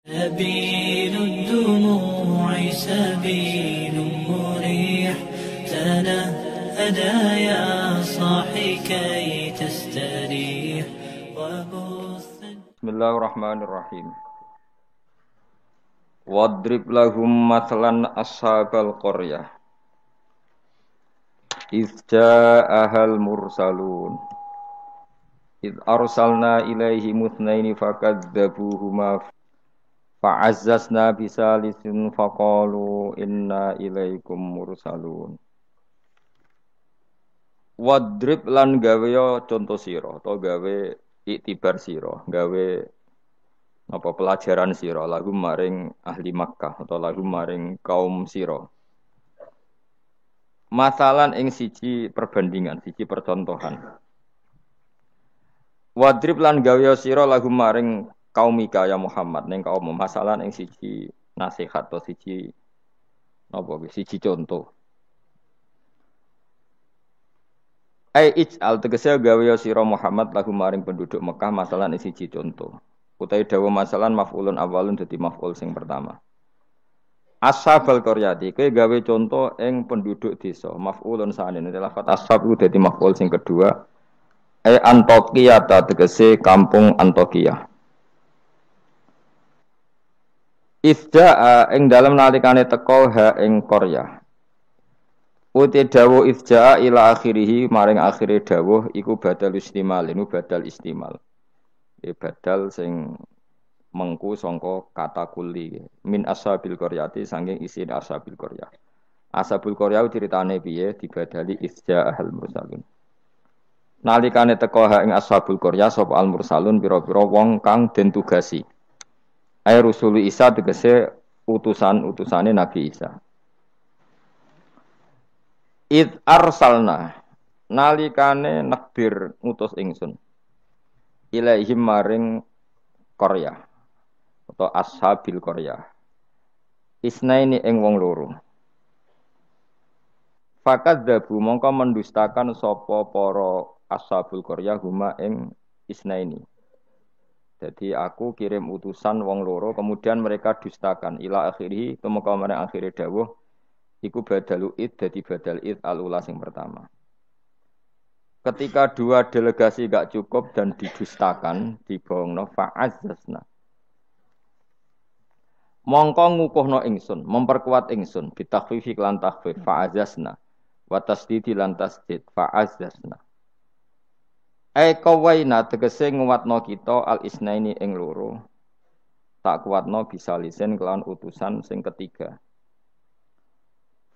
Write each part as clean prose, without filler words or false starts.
سبيل الدموع سبيل مريح تنهدى يا صاحي كي تستريح بسم الله الرحمن الرحيم واضرب لهم مثلا أصحاب القرية إذ جاءها المرسلون إذ أرسلنا إليهم اثنين فكذبوهما فعززنا بثالث فقالوا إنا إليكم مرسلون. Wadrib lan gawe contoh sira atau gawe iktibar sira, gawe apa pelajaran sira lagu maring ahli Makkah atau lagu maring kaum sira. Masalan ing siji perbandingan, siji percontohan. Wadrib lan gawe sira lagu maring kaumika ya Muhammad ning kaum masalan ing siji nasihat atau siji napa siji contoh. Ai ij'al tegese gawe sira Muhammad lagu maring penduduk Mekah masalan ing siji contoh. Utawi dawa masalan maf'ulun awalun dadi maf'ul sing pertama. Ashabal qaryati kowe gawe contoh ing penduduk desa maf'ulun sanene lafat ashab iku dadi maf'ul sing kedua. Ai Antokia ta tegese kampung Antokia. Ifda'a ing dalem nalikane teka ha ing Qaryah. Uti dawuh ifda'a ila akhirih maring akhire dawuh iku badal istimal, ini badal istimal. Badal sing mengku sangka kata kulli min ashabil qaryati saking isi ashabil qaryah. Ashabul qaryah ceritane piye dibadali ifda'al mursalun. Nalikane teka ha ing ashabul qaryah sapa al mursalun pira-pira wong kang den tugasi. Ai Rasul Isa tegese utusan-utusane Nabi Isa. Id arsalna nalikane nakbir ngutus ingsun. Ilaihim maring Qaryah atau ashabil Qaryah. Isnaini ing wong loro. Fakadzabu mongko mendustakan sapa para ashabul Qaryah huma ing isnaini. Jadi aku kirim utusan wong loro kemudian mereka dustakan ila akhirih kemeka marang akhire dawuh iku badalu id dadi badal id al-ula sing pertama. Ketika dua delegasi gak cukup dan didustakan dibohongno fa'azzasna. Mongko ngukuhno ingsun, memperkuat ingsun bitakhfifi lan takhfif fa'azzasna wa tasdidi lan tasdid fa'azzasna. Kawaina tegese nguwatno kita al-isnaini ing loro. Tak kuwatno bisa lisen kelawan utusan sing ketiga.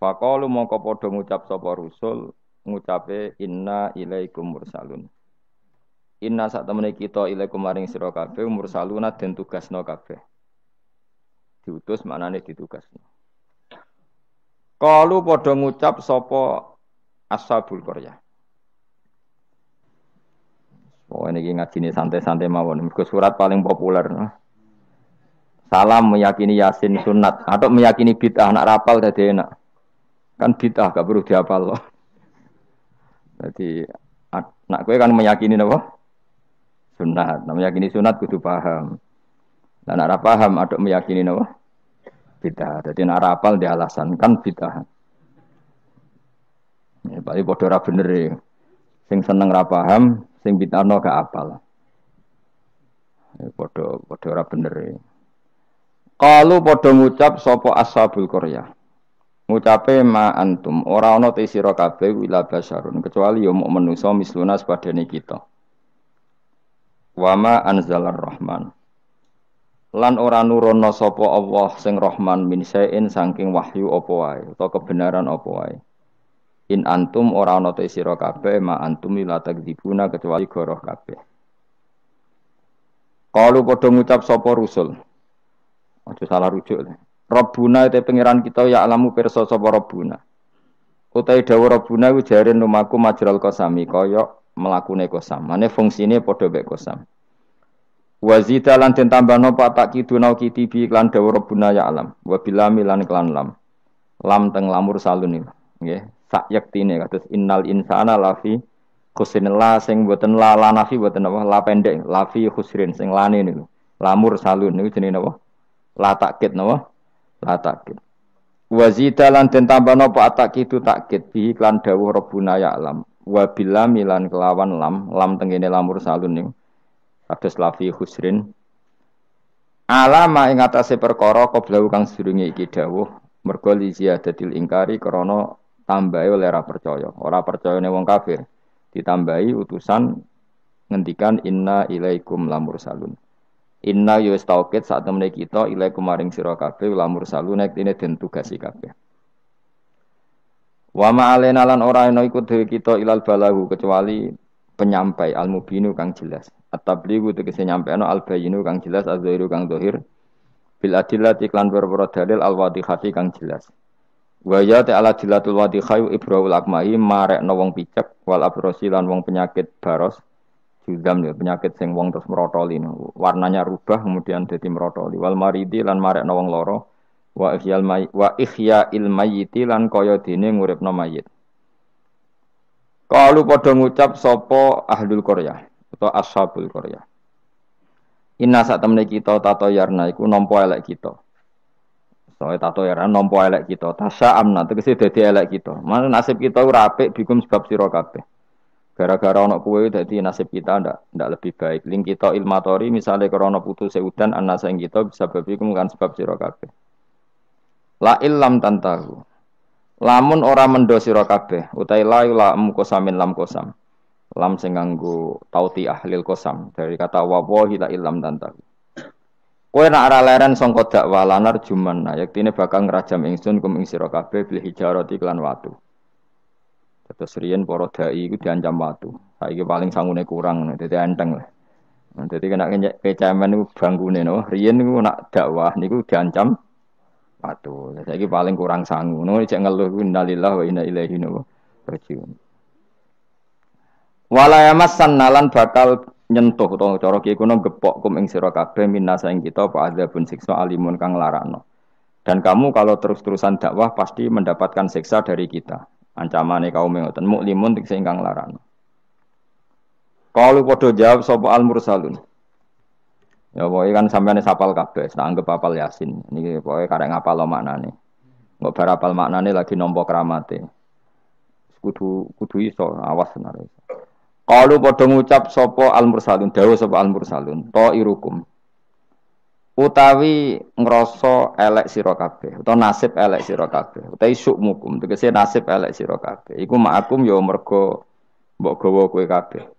Faqalu mongko padha ngucap sapa rusul ngucape inna ilaikum mursalun. Inna sak temene kita ilaikum maring sira kabeh mursaluna den tugasno kabeh. Diutus maknane ditugasno. Qalu padha ngucap sapa ashabul qaryah. Oh ini ngaji santai-santai mawon. Mergo surat paling populer. Salam meyakini Yasin sunat atau meyakini bid'ah nak rapal dadi enak. Kan bid'ah gak perlu dihafal loh. Jadi nak kowe kan meyakini napa? Sunat. Nah, meyakini sunat kudu paham. Lah nak ora paham aduk meyakini napa? Bid'ah. Dadi nak rapal di alasan kan bid'ah. Ya paling padha ora bener e. Sing seneng ra paham, sing bid'ahno gak apal. Ya padha ora bener e. Qalu padha ngucap sapa ashabul qaryah. Ngucape ma antum ora ana te sira kabeh wila basyarun kecuali ya muk manusa misluna sepadane kita. Wa ma anzalar rahman. Lan ora nurono sapa Allah sing Rahman min sain saking wahyu apa wae utawa kebenaran apa wae. In antum ora ana te sira kabeh ma antum la takdzibuna kecuali goroh kabeh. Qalu padha ngucap sapa rusul. Aja salah rujuk. Rabbuna te pangeran kita ya alamu pirsa sapa Rabbuna. Utahe dawuh Rabbuna ku jare numaku majral qasami kaya mlakune qasam. Mane fungsine padha mek qasam. Wazita lan den tambahno pak tak kiduna kitibi lan dawuh Rabbuna ya alam. Wa bilami lan klan lam. Lam teng lamur salun iki. Nggih. Sak yaktine kados innal insana lafi khusrin la sing boten la nafi boten apa la pendek lafi khusrin sing lane niku lamur salun niku jenenge napa La takkid napa? La takkid. Wa zidalan den tambah napa atakidu takkid bi iklan dawuh Rabbuna ya'lam. Wa bilam lan kelawan lam tengene lamur salun niku. Kados lafi husrin. Alama ing atase perkara qablahu kang sedurunge iki dawuh mergo li ziyadatil ingkari krana tambahe oleh ora percaya. Ora percayane wong kafir ditambahi utusan ngendikan inna ilaikum lamur salun. Inna yus taukid saat temene kita ilaikum maring sira kabeh lamur salun nek dene den tugasi kabeh. Wa ma alena lan ora ana iku dhewe kita ilal balahu kecuali penyampai al-mubinu kang jelas. At-tablighu tegese nyampeno al-bayinu kang jelas az-zahiru kang zahir bil adillati iklan berboro dalil al-wadihati kang jelas. Wa ya ta'ala dilatul wadihai ibrahul akmahi marekno wong picek wal abrosi lan wong penyakit baros. Judam ya penyakit sing wong terus merotoli warnanya rubah kemudian dadi merotoli wal maridi lan marekno wong loro wa ihya'il mayyiti lan kaya dene nguripno mayit. Kalu padha ngucap sapa ahlul qaryah atau ashabul qaryah. Inna sak temne kita tato yarna iku nampa elek kita. Soale tato yarna nampa elek kita. Tasya amna tegese dadi elek kita. Mana nasib kita ora apik bikum sebab sira kabeh. Gara-gara ana kowe dadi nasib kita ndak lebih baik. Ling kita ilmatori misale krana putus udan ana sing kita bisa babikum kan sebab sira kabeh. La illam tantahu. Lamun ora mendo sira kabeh utahe la lam kosamin lam kosam. Lam sing nganggo tauti ahlil kosam dari kata wallahi la illam tantahu. Kowe nek ora leren sangka dakwah lanar juman yaktine bakal ngrajam ingsun kum ing sira kabeh bil hijarati lan watu. Terus riyen para dai iku diancam watu. Saiki paling sangune kurang dadi enteng lah. Dadi kena kecemen niku bangkune no. Riyen niku nak dakwah niku diancam watu. Saiki paling kurang sangu. Ngono cek ngeluh innalillahi wa inna ilaihi raji'un. Wala yamassan nalan bakal nyentuh utawa cara ki kuno gepok kum ing sira kabeh minasa ing kita apa adzabun siksa alimun kang larakno. Dan kamu kalau terus-terusan dakwah pasti mendapatkan siksa dari kita. Ancamane kaum ngoten muklimun tegese ingkang larakno. Kalu padha jawab sapa al mursalun. Ya pokoke kan sampeyan sapal kabeh, anggap apal Yasin. Niki pokoke karek ngapal maknane. Engko bar apal maknane lagi nampa kramate. Kudu iso awas tenan. Kalu padha ngucap sapa al mursalun, dawuh sapa al mursalun, ta irukum. Utawi ngrasa elek sira kabeh utawa nasib elek sira kabeh utawi sukmukum tegese nasib elek sira kabeh iku ma'akum ya mergo mbok gawa kowe kabeh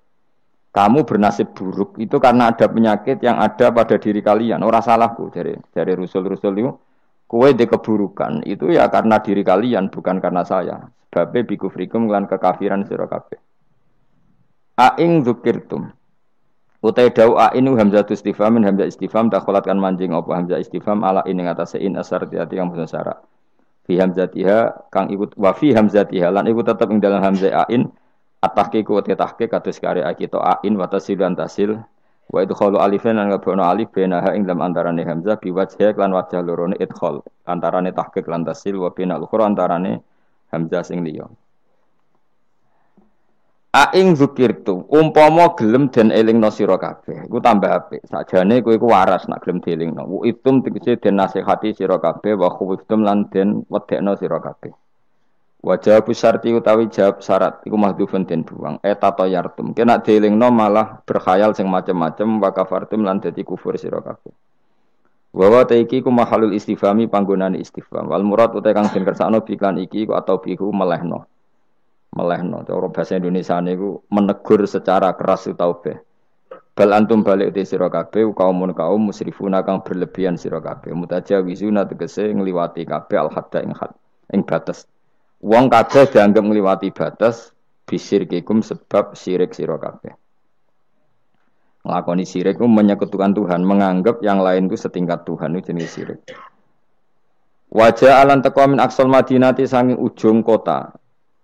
kamu bernasib buruk itu karena ada penyakit yang ada pada diri kalian ora salahku dari rusul-rusul itu kowe de keburukan itu ya karena diri kalian bukan karena saya sebab bikufrikum lan kekafiran sira kabeh aing dzukirtum utai dau inu hamzatu istifhamin hamzah istifham dakhalatkan manjing apa hamzah istifham ala ing atase in asar tiati kang basa syarat fi hamzatiha kang ikut wa fi hamzatiha lan iku tetep ing dalam hamzah ain at-tahqiq wa tahqiq kados kare kita ain wa tasil lan tasil wa idkhalu alifan lan ngabono alif benaha ing dalam antarane hamzah bi wajh lan wajah lorone idkhal antarane tahqiq lan tasil wa binal ukhra antarane hamzah sing liya. Aing zukirtu umpama gelem den elingno sira kabeh iku tambah apik sakjane kowe iku waras nak gelem dielingno wa itum tegese den nasihati sira kabeh wa khuftum lan den wedekno sira kabeh wa jawab syarti utawi jawab syarat iku mahdhufun den buang tato yartum kena dielingno malah berkhayal sing macem-macem wa kafartum lan dadi kufur sira kabeh wa iki ku mahalul istifhami panggonane istifham wal murad utawi kang den kersakno biklan iki atau bihu melehno cara bahasa Indonesia niku menegur secara keras utaubeh bal antum balik te sira kabeh kaum musrifuna kang berlebihan sira kabeh mutajawizuna tegese ngliwati kabeh al hadda ing batas wong kabeh dianggap ngliwati batas bisirkikum sebab syirik sira kabeh nglakoni syirik ku menyekutukan Tuhan menganggap yang lain itu setingkat Tuhan itu jenis syirik wajah alan taqwa min aqsal madinati sanging ujung kota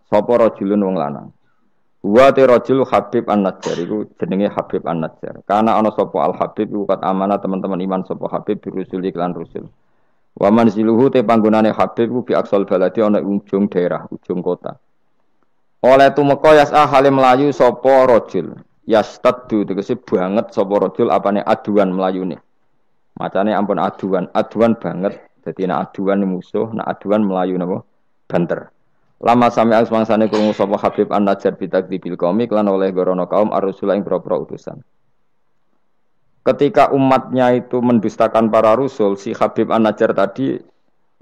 sapa rajulun wong lanang. Wa te rajul Habib An-Najjar iku jenenge Habib An-Najjar. Karena ana sapa Al-Habib iku kat amanah teman-teman iman sapa Habib birusul iklan rusul. Wa manziluhu te panggonane Habib ku bi aqsal baladi ana ujung daerah, ujung kota. Oleh tumeka yas'a hale melayu sapa rajul. Yastaddu tegese banget sapa rajul apane aduan melayune. Macane ampun aduan, aduan banget. Dadi nek aduan musuh, nek aduan melayu napa? Banter. Lama sami asmangsane krungu sapa Habib An-Najjar bitakdibil qaumi lan oleh gorono kaum ar-rusul ing propro utusan. Ketika umatnya itu mendustakan para rasul, si Habib An-Najjar tadi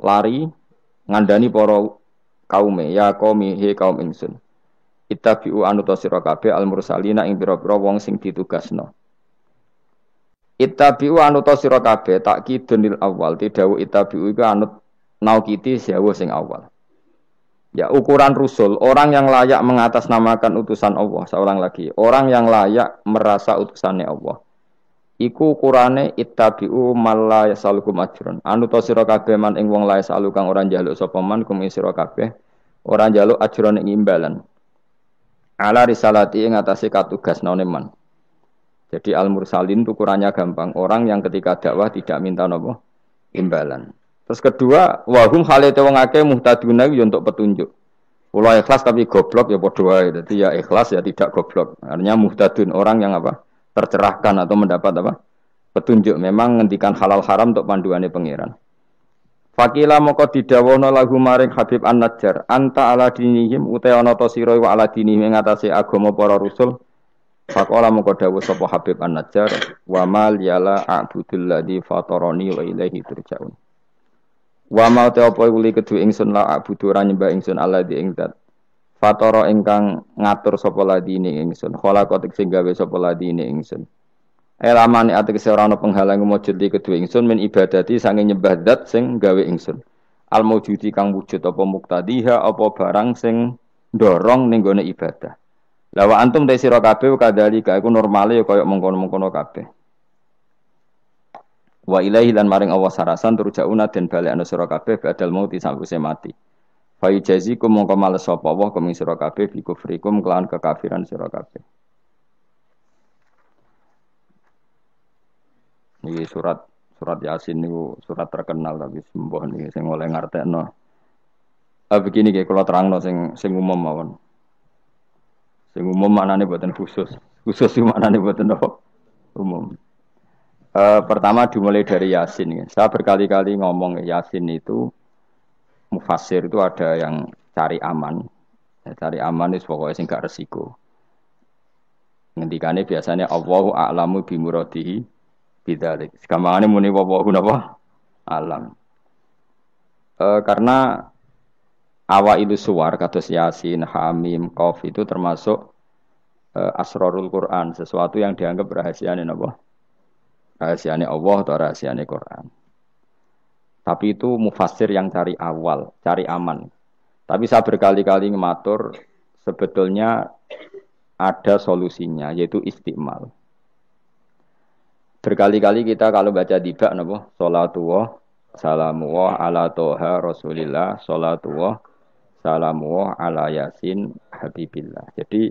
lari ngandani para kaume, ya qaumi he kaum ingsun. Ittabi'u anuta sira kabeh al-mursalina ing pira-pira wong sing ditugasno. Ittabi'u anuta sira kabeh takkidunil awal, tidhawu ittabi'u iku anut naukiti sewu sing awal. Ya ukuran rusul, orang yang layak mengatasnamakan utusan Allah, seorang lagi, orang yang layak merasa utusannya Allah. Iku ukurane ittabi'u malla yasalukum ajrun. Anuta sira kabeh man ing wong lae salu kang ora njaluk sapa man kum sira kabeh, ora njaluk ajrun ing imbalan. Ala risalati ing atase katugasnane man. Jadi al-mursalin itu ukurannya gampang, orang yang ketika dakwah tidak minta napa imbalan. Terus kedua, wahum halate wong akeh muhtaduna yo untuk petunjuk. Kula ikhlas tapi goblok ya padha wae. Dadi ya ikhlas ya tidak goblok. Artinya muhtadun, orang yang apa? Tercerahkan atau mendapat apa? Petunjuk. Memang ngendikan halal haram untuk panduane pangeran. Fakila moko didhawono lagu maring Habib An-Najjar, anta ala dinihim utawa ana ta sira wa ala dinihim ing atase agama para rasul. Faqala moko dawuh sapa Habib An-Najjar, wa mal yala a'budul ladzi fatarani wa ilaihi turja'un. Wa ma ta apa uli kedue ingsun la abudu ora nyembah ingsun Allah di ing zat. Fatara ingkang ngatur sapa ladine ingsun. Khalaqat sing gawe sapa ladine ingsun. Elamane ategese ora ana penghalang mujud di kedue ingsun min ibadati sange nyembah zat sing gawe ingsun. Al maujudi kang wujud apa muktadiha apa barang sing ndorong ning gone ibadah. La wa antum ta sira kabeh kadhalika iku normale kaya mengkono-mengkono kabeh. Wa ilaihi lan maring Allah sarasan turjauna den balekno sira kabeh badal mauti sawise mati. Fa yujazikum mongko males sapa Allah kum sira kabeh bi kufrikum kelawan kekafiran sira kabeh. Iki surat Yasin niku surat terkenal tapi sembuh niki sing oleh ngartekno. Begini nggih kula terangno sing umum mawon. Sing umum maknane boten khusus. Khusus iki maknane boten umum. Pertama dimulai dari Yasin. Saya berkali-kali ngomong Yasin itu mufassir itu ada yang cari aman. Cari aman itu pokoknya sing gak resiko. Ngendikane biasanya Allahu a'lamu bi muradihi bidzalik. Sekamane muni wallahu napa alam. Karena awal itu suwar kados Yasin, Hamim, Qaf itu termasuk asrarul Quran, sesuatu yang dianggap rahasiane napa? Rahasiane Allah atau rahasiane Quran. Tapi itu mufassir yang cari awal, cari aman. Tapi saya berkali-kali ngematur sebetulnya ada solusinya yaitu istiqmal. Berkali-kali kita kalau baca tiba napa? Salatullah salamullah ala toha rasulillah salatullah salamullah ala yasin habibillah. Jadi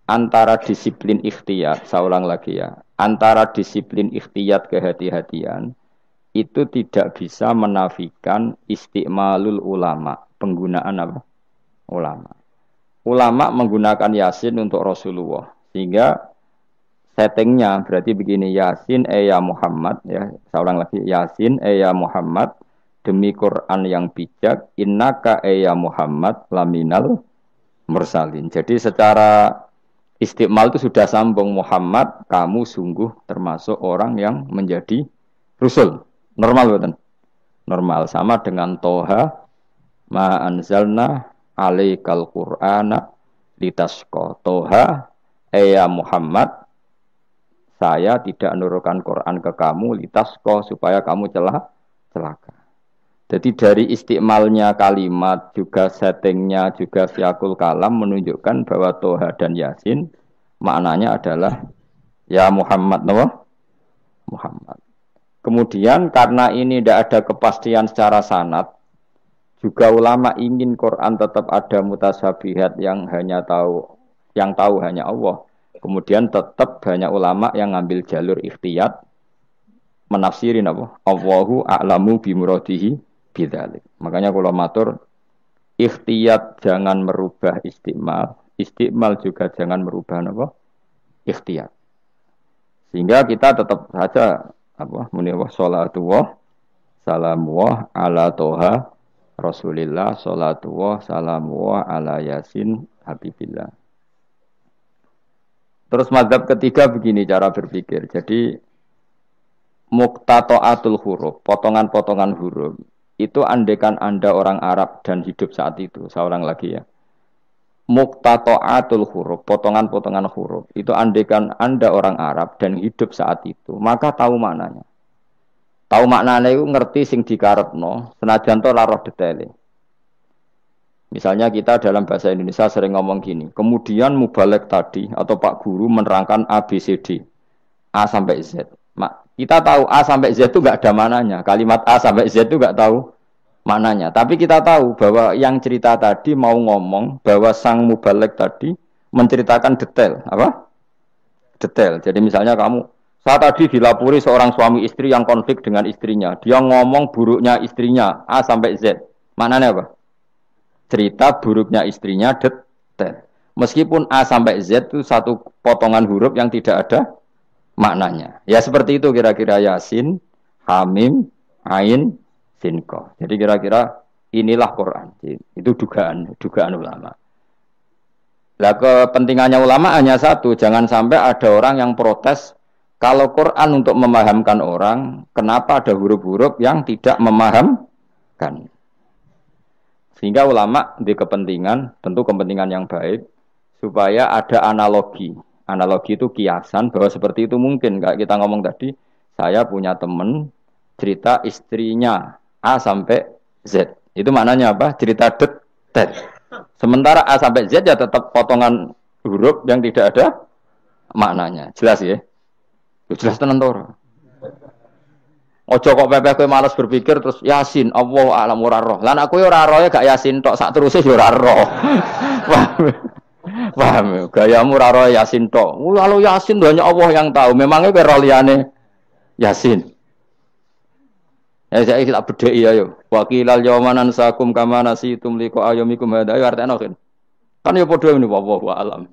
antara disiplin ikhtiyat, saya ulang lagi ya, antara disiplin ikhtiyat kehati-hatian itu tidak bisa menafikan istiqmalul ulama, penggunaan apa? Ulama. Ulama menggunakan Yasin untuk Rasulullah, sehingga settingnya berarti begini, Yasin ya Muhammad, ya, saya ulang lagi, Yasin ya Muhammad, demi Quran yang bijak, innaka ya Muhammad laminal mursalin. Jadi secara istiqmal itu sudah sambung, Muhammad, kamu sungguh termasuk orang yang menjadi Rasul. Normal betul? Normal. Sama dengan Toha, ma anzalna alaikal Qur'ana litasqa. Toha, ya Muhammad, saya tidak menurunkan Quran ke kamu litasqa supaya kamu celaka. Jadi dari istiqmalnya kalimat, juga settingnya, juga siakul kalam menunjukkan bahwa Toha dan Yasin maknanya adalah ya Muhammad, Muhammad. Kemudian karena ini tidak ada kepastian secara sanad, juga ulama ingin Quran tetap ada mutasyabihat yang tahu hanya Allah. Kemudian tetap banyak ulama yang ngambil jalur ikhtiyat menafsirin apa? Allahu a'lamu bimuradihi bidzalik. Makanya kalau matur ikhtiyat jangan merubah istiqmal, istiqmal juga jangan merubah apa? Ikhtiyat. Sehingga kita tetap saja apa muni wa salatullah salamullah ala toha Rasulillah salatullah salamullah ala yasin habibillah. Terus mazhab ketiga begini cara berpikir. Jadi muqtata'atul huruf, potongan-potongan huruf. Itu andekan Anda orang Arab dan hidup saat itu, seorang lagi ya. Muqtata'atul huruf, potongan-potongan huruf. Itu andekan Anda orang Arab dan hidup saat itu, maka tahu maknanya. Tahu maknanya itu ngerti sing dikarepno, senajan to ora roh detaile. Misalnya kita dalam bahasa Indonesia sering ngomong gini, kemudian mubalek tadi atau Pak Guru menerangkan A, B, C, D. A sampai Z. Kita tahu A sampai Z itu enggak ada mananya. Kalimat A sampai Z itu enggak tahu mananya. Tapi kita tahu bahwa yang cerita tadi mau ngomong bahwa sang mubalek tadi menceritakan detail. Apa? Detail. Jadi misalnya saya tadi dilapori seorang suami istri yang konflik dengan istrinya. Dia ngomong buruknya istrinya A sampai Z. Maknanya apa? Cerita buruknya istrinya detail. Meskipun A sampai Z itu satu potongan huruf yang tidak ada maknanya. Ya seperti itu kira-kira Yasin, Hamim, Ain, Sin, Qaf. Jadi kira-kira inilah Quran. Itu dugaan ulama. Lah kepentingannya ulama hanya satu, jangan sampai ada orang yang protes kalau Quran untuk memahamkan orang, kenapa ada huruf-huruf yang tidak memahamkan? Sehingga ulama di kepentingan, tentu kepentingan yang baik, supaya ada analogi. Analogi itu kiasan bahwa seperti itu mungkin. Kayak kita ngomong tadi, saya punya teman cerita istrinya A sampai Z. Itu maknanya apa? Cerita detail. Sementara A sampai Z ya tetap potongan huruf yang tidak ada maknanya. Jelas ya? Jelas tenan to. Ojo kok pepeh kowe malas berpikir terus Yasin Allah alam ora roh. Lan aku yo ora roh gak Yasin tok sak teruse yo ora roh. Paham. Gayamu ora roh Yasin tok. Lalu Yasin hanya Allah yang tahu. Memangnya kowe roh liyane Yasin. Ya saya tak bedheki ya yo. Wa qilal yawmanan sakum kama nasitum liqa ayyamikum hada yo artene kan yo padha ngene wallahu alam.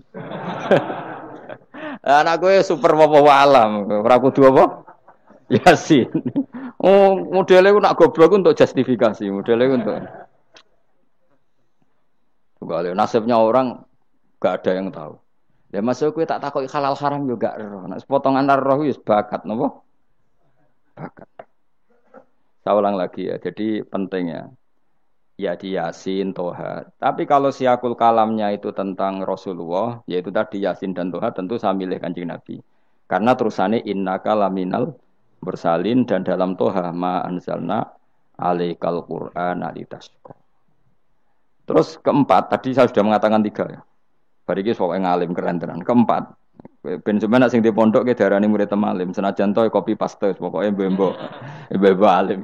Anak kowe super wallahu alam. Ora kudu apa? Yasin. Oh, modelnya nak goblok untuk justifikasi, modelnya untuk. Juga nasibnya orang gak ada yang tahu. Ya masuk gue tak takut halal haram juga roh. Nak potongan roh wis bakat, nopo? Bakat. Saya ulang lagi ya. Jadi pentingnya ya di Yasin, Toha. Tapi kalau siakul kalamnya itu tentang Rasulullah, yaitu tadi Yasin dan Toha, tentu saya milih Kanjeng Nabi. Karena terusannya innaka laminal bersalin dan dalam Toha ma anzalna alaikal Qur'ana litasqa. Terus keempat, tadi saya sudah mengatakan 3 ya. Bariki sok ngalim keren tenan. Keempat, ben sampeyan sing di pondok ke darani murid temalim, senajan to kopi paste pokoke mbembo alim.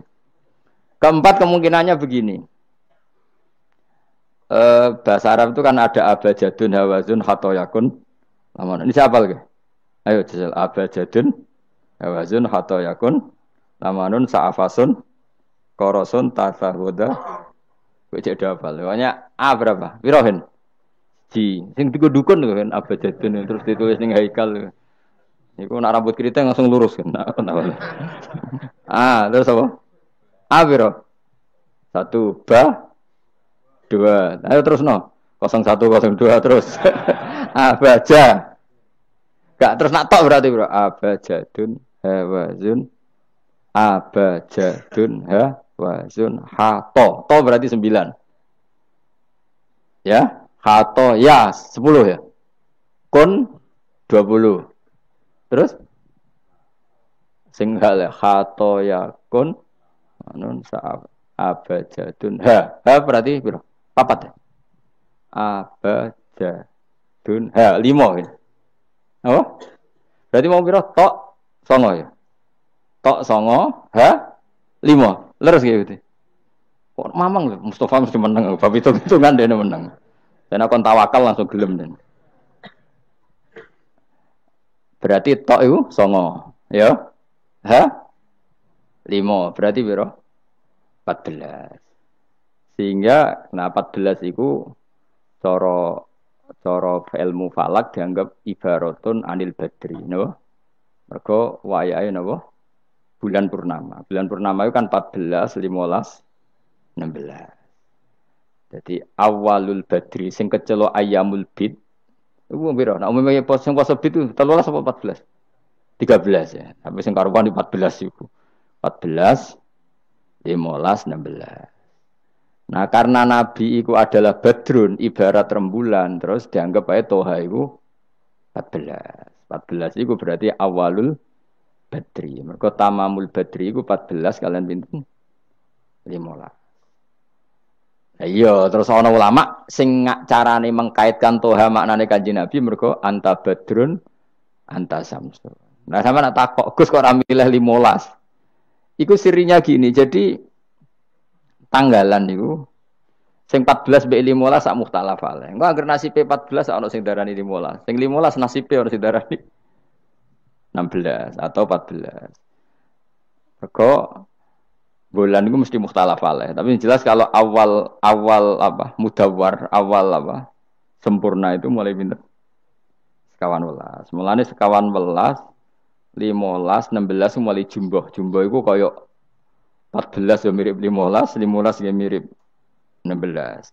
Keempat kemungkinannya begini. Bahasa Arab itu kan ada abajadun hawazun hatoyakun. Ini siapa lagi? Ayo jajal abajadun hawazun hatoyakun lamanun sa'afasun korosun tasahuda wajah dapal. Pokoknya A berapa? Wirohin Ji sing dikudukun kan abajadun terus ditulis ning haikal. Iku nak rambut keriting langsung lurus kan. Terus apa? A biro 1 ba 2. Ayo terus no 0102 terus. Abaja. Gak terus nak tok berarti bro. Abajadun hawazun abajadun hawazun hato. To berarti 9. Ya, hato ya 10 ya. Kun 20. Terus sing hal hato ya kun anun sa abajadun berarti bro. 4 ya. Abajadun 5 ya. Oh, berarti mau piro tok 9 ya. Tok 9 5. Leres gitu. Kok mamang lho Mustafa mesti menang. Bab hitung-hitungan dene menang. Dan aku tawakal langsung gelem den. Berarti tok itu 9 ya. 5 berarti piro? 14. Sehingga 14 itu cara ilmu falak dianggap ibaratun anil badri, no? Mergo wayahe napa? bulan purnama. Bulan purnama itu kan 14, 15, 16. Jadi awalul badri sing kecelo ayamul bid. Iku piro? Nek umumnya sing poso bid itu 13 apa 14? 13 ya. Tapi sing karuan 14 iku. 14, 15, 16. Nah, karena Nabi itu adalah badrun ibarat rembulan, terus dianggap aja toha itu 14. 14 itu berarti awalul badri. Mergo tamamul badri itu 14 kalian pinten? 15. Nah, iya, terus ana ulama sing carane mengkaitkan toha maknane Kanjeng Nabi mergo anta badrun anta samsu. Nah, sama nak takok, Gus kok ora milih 15. Iku sirinya gini, jadi tanggalan itu sing 14 mbek 15 sak mukhtalaf ale. Engko anggere nasibe 14 ana sing darani 15. Sing 15 nasibe ana sing darani 16 atau 14. Mergo bulan itu mesti mukhtalaf alaih. Tapi yang jelas kalau awal apa mudawwar, awal apa sempurna itu mulai pinter sekawan welas. Mulane sekawan welas, 15, 16 mulai jumbo. Jumbo itu koyo 14 ya mirip 15, 15 ya mirip 16.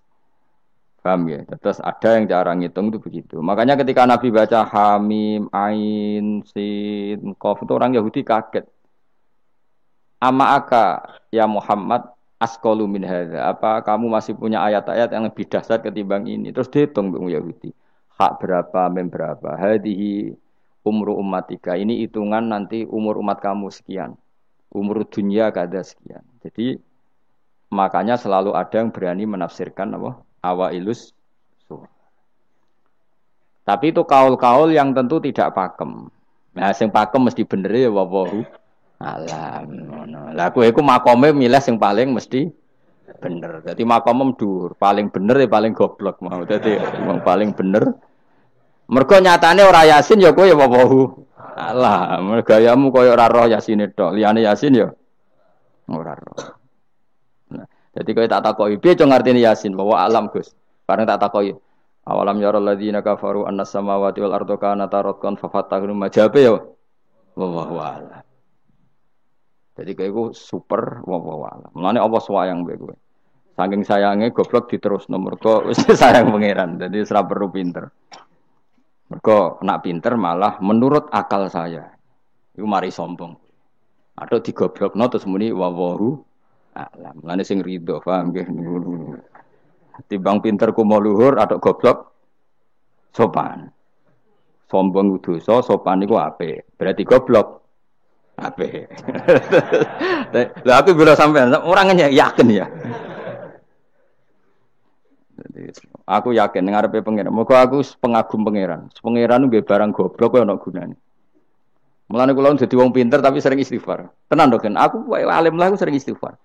Paham ya? Terus ada yang cara ngitung itu begitu. Makanya ketika Nabi baca Hamim, Ain, Sin, Qaf itu orang Yahudi kaget. Ama aka ya Muhammad askolu min hadza. Apa kamu masih punya ayat-ayat yang lebih dahsyat ketimbang ini? Terus dihitung Bung Yahudi. Hak berapa, mem berapa? Hadihi umru ummatika. Ini hitungan nanti umur umat kamu sekian. Umur dunia kada sekian. Jadi makanya selalu ada yang berani menafsirkan apa? Awailus surah. Tapi itu kaul-kaul yang tentu tidak pakem. Nah, sing pakem mesti bener ya wallahu alam. Lah kowe iku makome milih sing paling mesti bener. Dadi makome dhuwur, paling bener ya paling goblok mau. Dadi wong paling bener. Mergo nyatane ora Yasin ya kowe ya wallahu alam. Gayamu koyo ora roh Yasine tok. Liyane Yasin ya ora roh. Nah, dadi kowe tak takoki piye co ngartine Yasin bahwa alam Gus. Bareng tak takoki awalam yarul ladzina kafaru annas samawati wal ardu kanata ratqan fafatahum majabe ya wallahu alam. Jadi kayak gue super wawalan. Mulane apa sayang mbek kowe. Saking sayange goblok diterus nomor kok wis sayang pangeran. Jadi ora perlu pinter. Mergo nak pinter malah menurut akal saya. Iku mari sombong. Atau digoblokno terus muni wawahu alam. Mulane sing rido, paham nggih. Timbang pinter ku mau luhur atau goblok sopan. Sombong dosa, sopan iku apik. Berarti goblok ape. Lah aku bila sampean orangnya yakin ya. Aku yakin ngarepe pangeran. Muga aku pengagum pangeran. Pangeran nggih barang goblok kok ana gunane. Mulane kula dadi wong pinter tapi sering istighfar. Tenan to kan? Aku alim lah aku sering istighfar.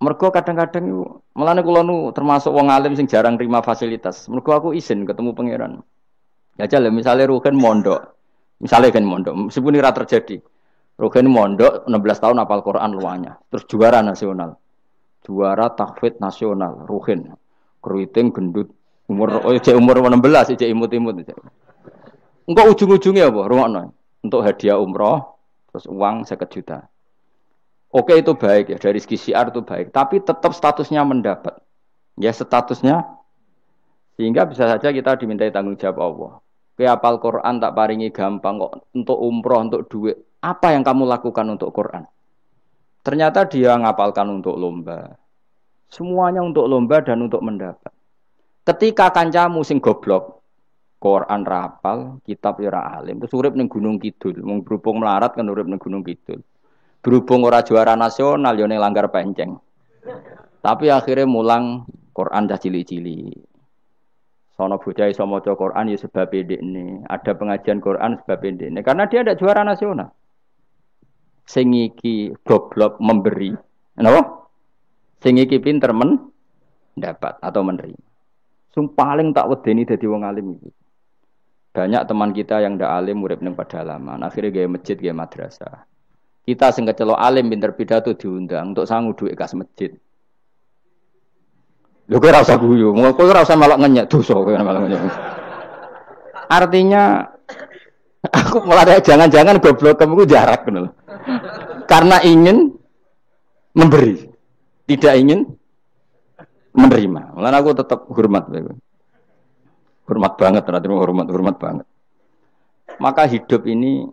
Mergo kadang-kadang iku mulane kula nu termasuk wong alim sing jarang terima fasilitas. Mergo aku izin ketemu pangeran. Ya jale misale Ruhin mondok. Misale kan mondok, meskipun ora terjadi. Ruhin mondok 16 tahun hafal Quran luanya. Terus juara nasional. Juara tahfidz nasional Ruhin. Keriting gendut umur umur 16 cek imut-imut. Engko ujung-ujungnya apa? Rungokno. Untuk hadiah umroh terus uang 50 juta. Oke itu baik ya dari segi syiar itu baik, tapi tetap statusnya mendapat. Ya statusnya sehingga bisa saja kita dimintai tanggung jawab Allah. Kowe hafal Quran tak paringi gampang kok untuk umroh, untuk duit. Apa yang kamu lakukan untuk Quran? Ternyata dia ngapalkan untuk lomba. Semuanya untuk lomba dan untuk mendapat. Ketika kancamu sing goblok, Quran rapal, kitab ora alim, terus urip ning Gunung Kidul, mung berhubung melarat kan urip ning Gunung Kidul. Berhubung ora juara nasional yo ning Langgar Penceng. Tapi akhirnya mulang Quran dah cili-cili. Sono bocah iso maca Quran ya sebab ndekne. Ada pengajian Quran sebab ndekne karena dia ada juara nasional. Sing iki goblok memberi. Napa? Sing iki pinter mendapat atau menerima. Sing paling tak wedeni dadi wong alim iki. Banyak teman kita yang ndak alim urip ning pedalaman, akhirnya gawe masjid, gawe madrasah. Kita sing kecelok alim pinter pidato diundang untuk sangu dhuwit kas masjid. Lho kowe ora usah guyu, kowe ora usah melok ngenyek dosa kowe melok ngenyek. Artinya Aku malah jangan-jangan goblok kamu jarak gitu. Karena ingin memberi, tidak ingin menerima. Malah aku tetap hormat. Hormat banget, ternyata hormat banget. Maka hidup ini,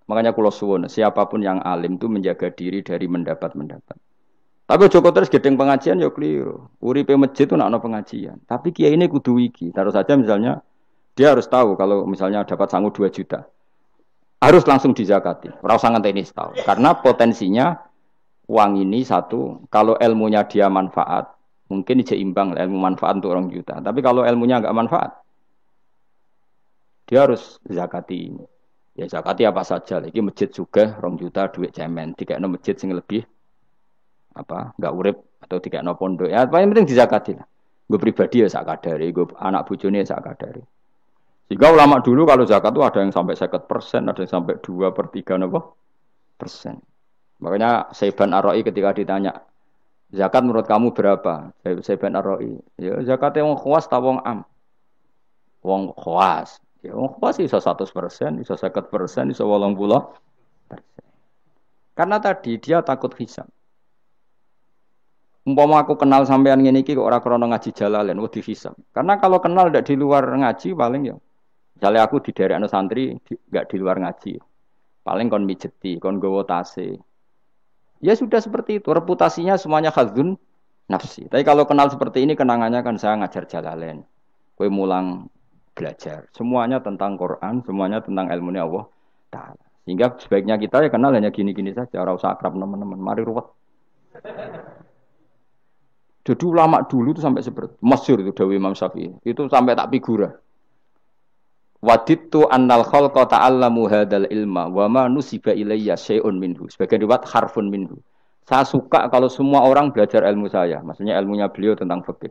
makanya kula suwun, siapapun yang alim itu menjaga diri dari mendapat. Tapi Joko terus gedeng pengajian ya keliru. Uripe masjid itu nak ono pengajian. Tapi kiai ini kudu wiki. Taruh saja misalnya dia harus tahu kalau misalnya dapat sangu 2 juta. Harus langsung dizakati. Ora usah ngenteni setahun. Karena potensinya uang ini satu, kalau ilmunya dia manfaat, mungkin seimbang ilmu manfaat untuk orang juta. Tapi kalau ilmunya enggak manfaat, dia harus zakati ini. Ya zakati apa saja. Lagi masjid juga 2 juta duit cemen. Dikekno masjid sing lebih enggak urip atau dikekno pondok. Ya paling penting dizakati lah. Gue pribadi ya sak kadare, gue anak bojone sak kadare. Sehingga ulama dulu kalau zakat itu ada yang sampai 50%, ada yang sampai 2/3 persen. Makanya Saiban Ar-Ra'i ketika ditanya, zakat menurut kamu berapa? Saiban Ar-Ra'i, ya zakatnya wong khawas ta wong am? Wong khawas. Ya wong khawas iso 100%, iso 50%, iso 80%. Karena tadi dia takut hisab. Umpama aku kenal sampean ngene iki kok ora krana ngaji Jalalain wedi hisab. Karena kalau kenal ndak di luar ngaji paling ya misalnya aku di daerah santri nggak di luar ngaji. Paling kon mijeti, kon gowo tase. Ya sudah seperti itu, reputasinya semuanya khadzun nafsi. Tapi kalau kenal seperti ini kenangannya kan saya ngajar Jalalain. Kowe mulang belajar. Semuanya tentang Quran, semuanya tentang ilmunya Allah Ta'ala. Sehingga sebaiknya kita ya kenal hanya gini-gini saja, ora usah akrab teman-teman. Mari ruwet. Jadi ulama dulu itu sampai seperti masyhur itu Dawi Imam Syafi'i. Itu sampai tak figura. Wadittu annal khalqa ta'allamu hadzal ilma wa ma nusiba ilayya syai'un minhu. Sebagian riwayat harfun minhu. Saya suka kalau semua orang belajar ilmu saya, maksudnya ilmunya beliau tentang fikih.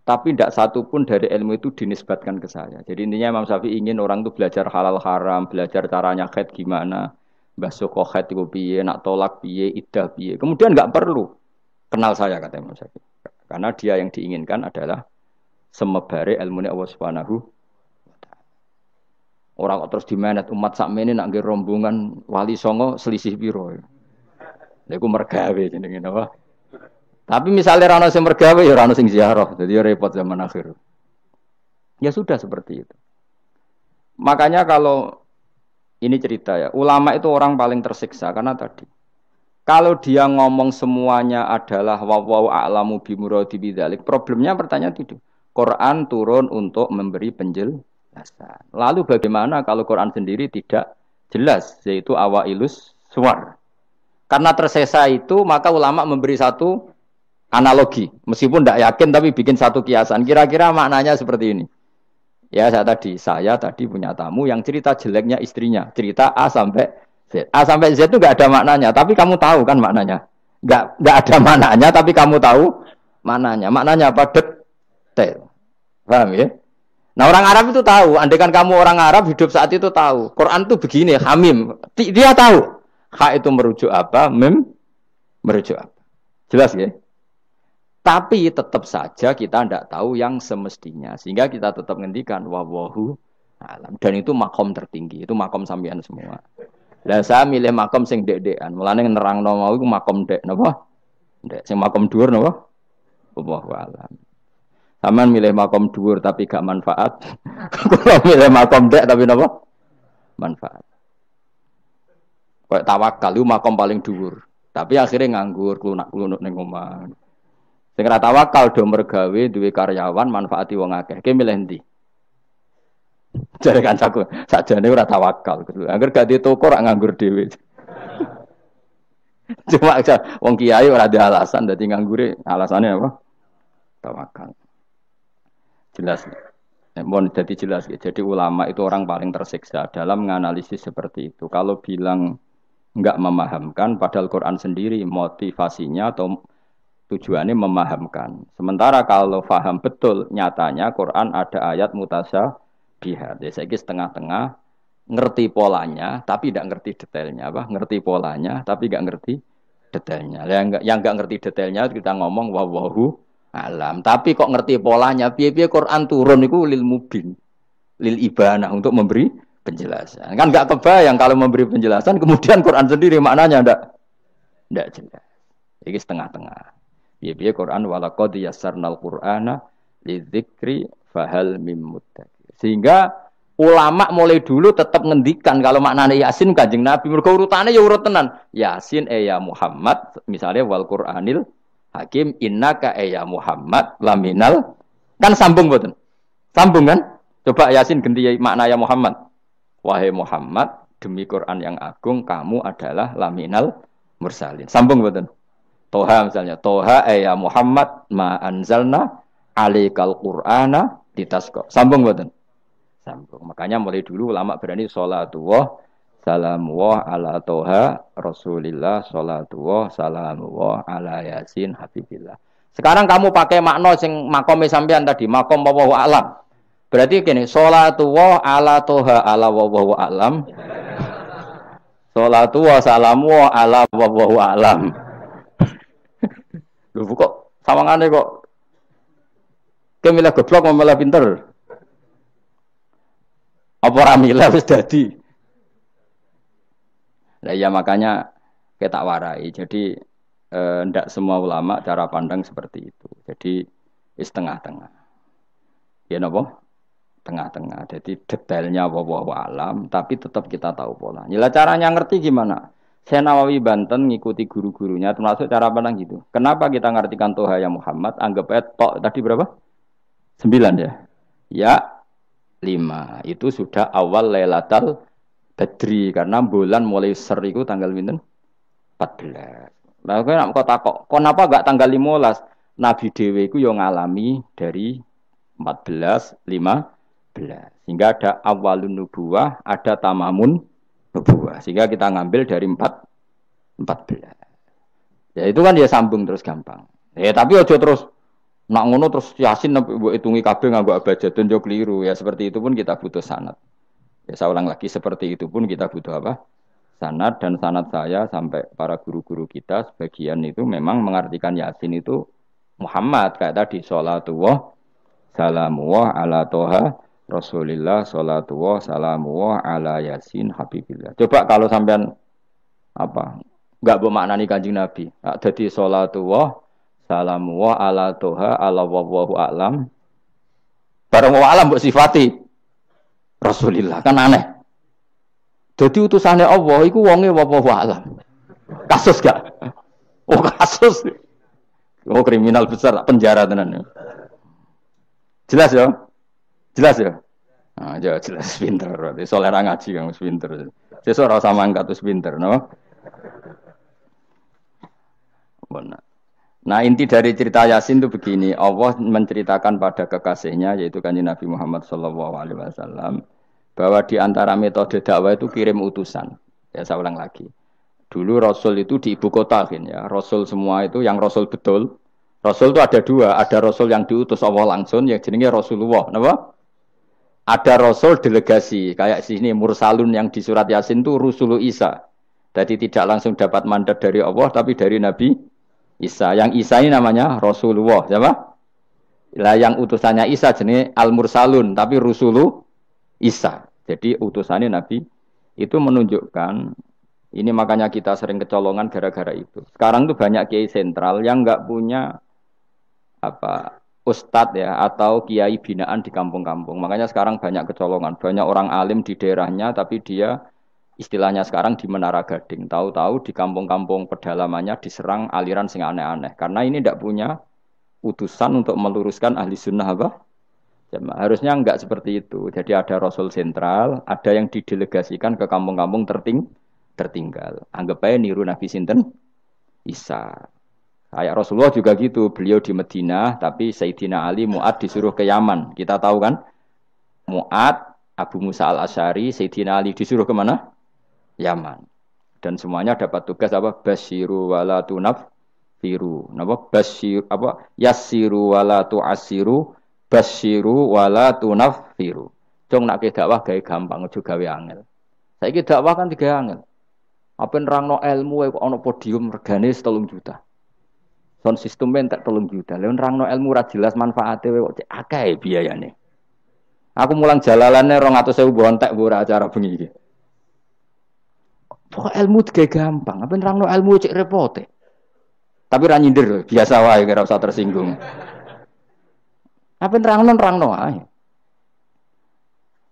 Tapi tidak satu pun dari ilmu itu dinisbatkan ke saya. Jadi intinya Imam Syafi'i ingin orang itu belajar halal haram, belajar caranya haid gimana, basuh haid itu piye, nak tolak piye, iddah piye. Kemudian enggak perlu kenal saya kata Imam Syafi'i. Karena dia yang diinginkan adalah semebare ilmunya Allah Subhanahu wa taala. Orang kok terus dimenet umat sakmene nak nggih rombongan wali songo selisih piro. Lha iku mergawe jenenge napa? Tapi misalnya ra ono sing mergawe ya ora ono sing ziarah. Jadi repot zaman akhir. Ya sudah seperti itu. Makanya kalau ini cerita ya, ulama itu orang paling tersiksa karena tadi kalau dia ngomong semuanya adalah wallahu a'lamu bimuradi bidzalik, problemnya pertanyaan itu. Quran turun untuk memberi penjelasan. Lalu bagaimana kalau Quran sendiri tidak jelas, yaitu awailus suwar. Karena tersesa itu, maka ulama memberi satu analogi. Meskipun tidak yakin, tapi bikin satu kiasan. Kira-kira maknanya seperti ini. Ya, saya tadi punya tamu yang cerita jeleknya istrinya. Cerita A sampai Z. A sampai Z itu nggak ada maknanya, tapi kamu tahu kan maknanya. Nggak ada maknanya, tapi kamu tahu maknanya. Maknanya apa? Detail. Paham ya? Nah orang Arab itu tahu. Andaikan kamu orang Arab hidup saat itu tahu. Quran itu begini, hamim. Dia tahu. Ha itu merujuk apa? Mim merujuk apa? Jelas ya? Tapi tetap saja kita tidak tahu yang semestinya. Sehingga kita tetap ngendikan wallahu alam. Dan itu makom tertinggi. Itu makom sampean semua. Lah saya milih makom sing dek-dekan. Mulane nerangno mau iku makom dek napa? Dek sing makom dhuwur napa? Wallahu alam. Sampeyan milih makom dhuwur tapi gak manfaat. Kalau milih makom dek tapi napa? Manfaat. Kayak tawakal itu makom paling dhuwur. Tapi akhirnya nganggur, klunak-klunuk ning omah. Sing ora tawakal do mergawe duwe karyawan manfaati wong akeh. Ki milih ndi? Jare kancaku, sakjane ora tawakal. Angger gak di toko ora nganggur dhewe. Cuma aja wong kiai ora ada alasan dadi nganggure, alasane apa? Tawakal. Jelas. Mohon jadi jelas ya. Jadi ulama itu orang paling tersiksa dalam menganalisis seperti itu. Kalau bilang enggak memahamkan padahal Quran sendiri motivasinya atau tujuannya memahamkan. Sementara kalau faham betul nyatanya Quran ada ayat mutasyabihat. Ya saiki setengah-tengah ngerti polanya tapi tidak ngerti detailnya apa? Ngerti polanya tapi enggak ngerti detailnya. Yang enggak ngerti detailnya kita ngomong wallahu alam. Tapi kok ngerti polanya? Piye-piye Quran turun iku lil mubin, lil ibanah untuk memberi penjelasan. Kan enggak kebayang kalau memberi penjelasan kemudian Quran sendiri maknanya enggak jelas. Iki setengah-tengah. Piye-piye Quran walaqad yassarnal Qur'ana lidzikri fahal mim muddakir. Sehingga ulama mulai dulu tetap ngendikan kalau maknanya Yasin Kanjeng Nabi mergo urutane ya urut tenan. Yasin ya Muhammad misalnya wal Qur'anil Hakim innaka ya Muhammad laminal kan sambung mboten? Sambung kan? Coba Yasin ganti makna ya Muhammad. Wahai Muhammad demi Quran yang agung kamu adalah laminal mursalin. Sambung mboten? Toha misalnya, Toha ya Muhammad ma anzalna alaikal Qur'ana litasqa. Sambung mboten? Sambung. Makanya mulai dulu ulama berani sholatullah salamullah ala Toha Rasulillah sholatullah salamullah ala Yasin Habibillah. Sekarang kamu pakai makna sing makome sampean tadi, makom wallahu alam. Berarti gini, sholatullah ala Toha ala wallahu alam. Sholatullah salamullah ala wallahu alam. Lho kok sawangane kok kemilah goblok malah pinter. Apa ora milah wis dadi. Lah ya makanya kita warai. Jadi ndak semua ulama cara pandang seperti itu. Jadi tengah-tengah. Ya napa? Tengah-tengah. Jadi detailnya wallahu alam tapi tetap kita tahu pola. Nyila caranya ngerti gimana? Saya Nawawi Banten ngikuti guru-gurunya termasuk cara pandang gitu. Kenapa kita ngartikan Toha ya Muhammad? Anggap aja tok tadi berapa? 9 ya. Ya 5. Itu sudah awal Lailatul Badri karena bulan mulai ser itu tanggal pinten? 14. Lah kok takok, kenapa enggak tanggal 15? Nabi dhewe iku yo ngalami dari 14, 15. Sehingga ada awalun nubuwah, ada tamamun nubuwah. Sehingga kita ngambil dari 14. Ya itu kan dia sambung terus gampang. Tapi ojo terus nak ngono terus Yasin mbok hitungi kabeh nganggo abjadun yo keliru. Ya seperti itu pun kita butuh sanad. Ya saya ulang lagi seperti itu pun kita butuh apa? Sanad dan sanad saya sampai para guru-guru kita sebagian itu memang mengartikan Yasin itu Muhammad kayak tadi sholatullah salamullah ala Toha Rasulillah sholatullah salamullah ala Yasin Habibillah. Coba kalau sampean apa enggak bermaknani Kanjeng Nabi. Dadi sholatullah salamullah ala Toha ala wallahu alam. Barang wa alam mbok sifati Rasulillah kan aneh. Jadi utusannya Allah iku wonge wallahu alam. Kasus gak? Oh kasus. Oh kriminal besar penjara tenan. Jelas ya? Jelas ya? Nah, jelas pinter. Soleh ngaji kang pinter. Sesuk ora usah mangkat terus pinter, no? Benar. Nah, inti dari cerita Yasin itu begini, Allah menceritakan pada kekasihnya yaitu Kanjeng Nabi Muhammad sallallahu alaihi wasallam bahwa di antara metode dakwah itu kirim utusan. Ya saya ulang lagi. Dulu Rasul itu di ibu kota kan ya. Rasul semua itu yang Rasul betul. Rasul itu ada dua, ada Rasul yang diutus Allah langsung yang jenenge Rasulullah, napa? Ada Rasul delegasi, kayak sini Mursalun yang di surat Yasin itu Rusulu Isa. Jadi tidak langsung dapat mandat dari Allah, tapi dari Nabi Isa. Yang Isa ini namanya Rasulullah, siapa? Lah yang utusannya Isa jenis Al-Mursalun, tapi Rusulu Isa. Jadi utusannya Nabi itu menunjukkan, ini makanya kita sering kecolongan gara-gara itu. Sekarang tuh banyak kiai sentral yang nggak punya ustadz ya atau kiai binaan di kampung-kampung. Makanya sekarang banyak kecolongan, banyak orang alim di daerahnya tapi dia istilahnya sekarang di Menara Gading. Tahu-tahu di kampung-kampung pedalamannya diserang aliran sing aneh-aneh. Karena ini tidak punya utusan untuk meluruskan ahli sunnah apa? Harusnya enggak seperti itu. Jadi ada Rasul sentral, ada yang didelegasikan ke kampung-kampung tertinggal. Anggap aja niru Nabi sinten Isa. Kayak Rasulullah juga gitu, beliau di Madinah, tapi Sayyidina Ali, Mu'ad disuruh ke Yaman. Kita tahu kan, Mu'ad, Abu Musa al-Asy'ari, Sayyidina Ali disuruh ke mana? Yaman. Dan semuanya dapat tugas apa? Basyiru wala tunaffiru. Napa? Basyir apa? Yassiru wala tu'assiru, basyiru wala tunaffiru. Jong nak ke dakwah gawe gampang, aja gawe angel. Saiki dakwah kan tiga angel. Apa nerangno ilmu kok ana podium regane 3 juta. Sound system entek 3 juta. Lha nerangno ilmu ra jelas manfaate kok akeh biayane. Aku mulang jalalane 200.000 bontek ora acara bengi iki. Pokok ilmu digawe gampang, apa nerangno ilmu cek repote. Tapi ra nyindir, biasa wae ora usah tersinggung. Apa nerangno ae.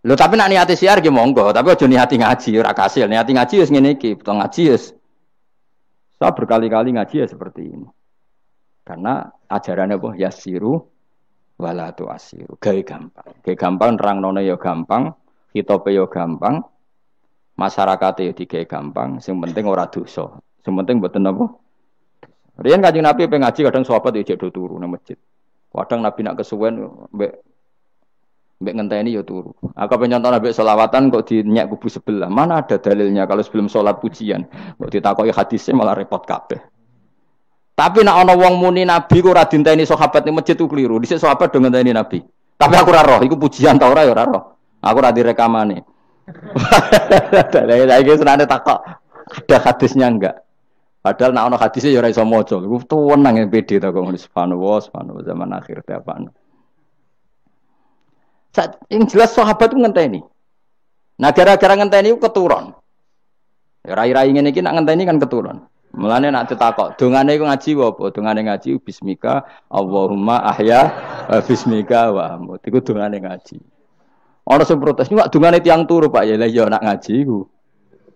Lho tapi nak niati siar ki monggo, tapi aja niati ngaji ora kasil. Niati ngaji wis ngene iki, betul ngaji wis. Saya berkali-kali ngaji ya seperti ini. Karena ajarannya apa? Yasiru wala tu'asiru. Gawe gampang. Gawe gampang nerangnone ya gampang, hitope ya gampang. Masyarakat ya digawe gampang, sing penting ora dosa. Sing penting mboten apa? Riyen Kanjeng Nabi pengen ngaji kadang sahabat ya jek do turu nang masjid. Kadang Nabi nak kesuwen mbek ngenteni ya turu. Aku pengen nyontoh mbek selawatan kok dinyak kubu sebelah. Mana ada dalilnya kalau sebelum sholat pujian. Kok ditakoki hadisnya malah repot kabeh. Tapi nak ana wong muni Nabi kok ora dinteni sahabat ning masjid ku keliru. Dhisik sahabat do ngenteni Nabi. Tapi aku ora roh, iku pujian ta ora ya ora roh. Aku ora direkamane. Saiki senane takok ada hadisnya enggak? Padahal nak ana hadisnya ya ora iso maca. Iku tuwenang yang pede ta kok subhanallah zaman akhir ta apa. Yang jelas sahabat itu ngenteni. Nah gara-gara ngenteni itu keturun. Ya rai-rai ngene iki nak ngenteni kan keturun. Mulane nak ditakok, dongane iku ngaji apa? Dongane ngaji bismika Allahumma ahya bismika wa amut. Iku dongane ngaji. Ana sing protes, "Niku dongane tiyang turu, Pak." Ya iya nak ngaji iku